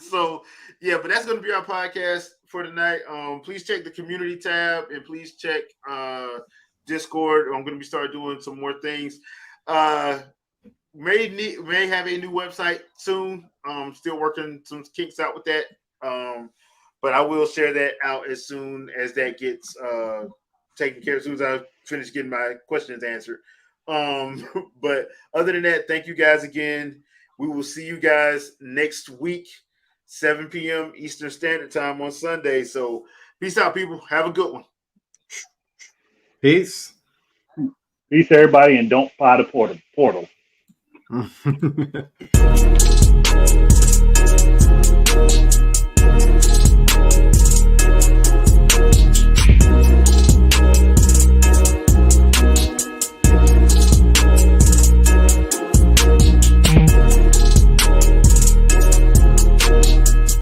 So yeah, but that's gonna be our podcast for tonight. Please check the community tab and please check Discord. I'm gonna be starting doing some more things. May have a new website soon. Still working some kinks out with that. But I will share that out as soon as that gets taken care of, as soon as I finish getting my questions answered. But other than that, thank you guys again. We will see you guys next week, 7 p.m. Eastern Standard Time on Sunday. So peace out, people. Have a good one. Peace. Peace, everybody, and don't fly the portal.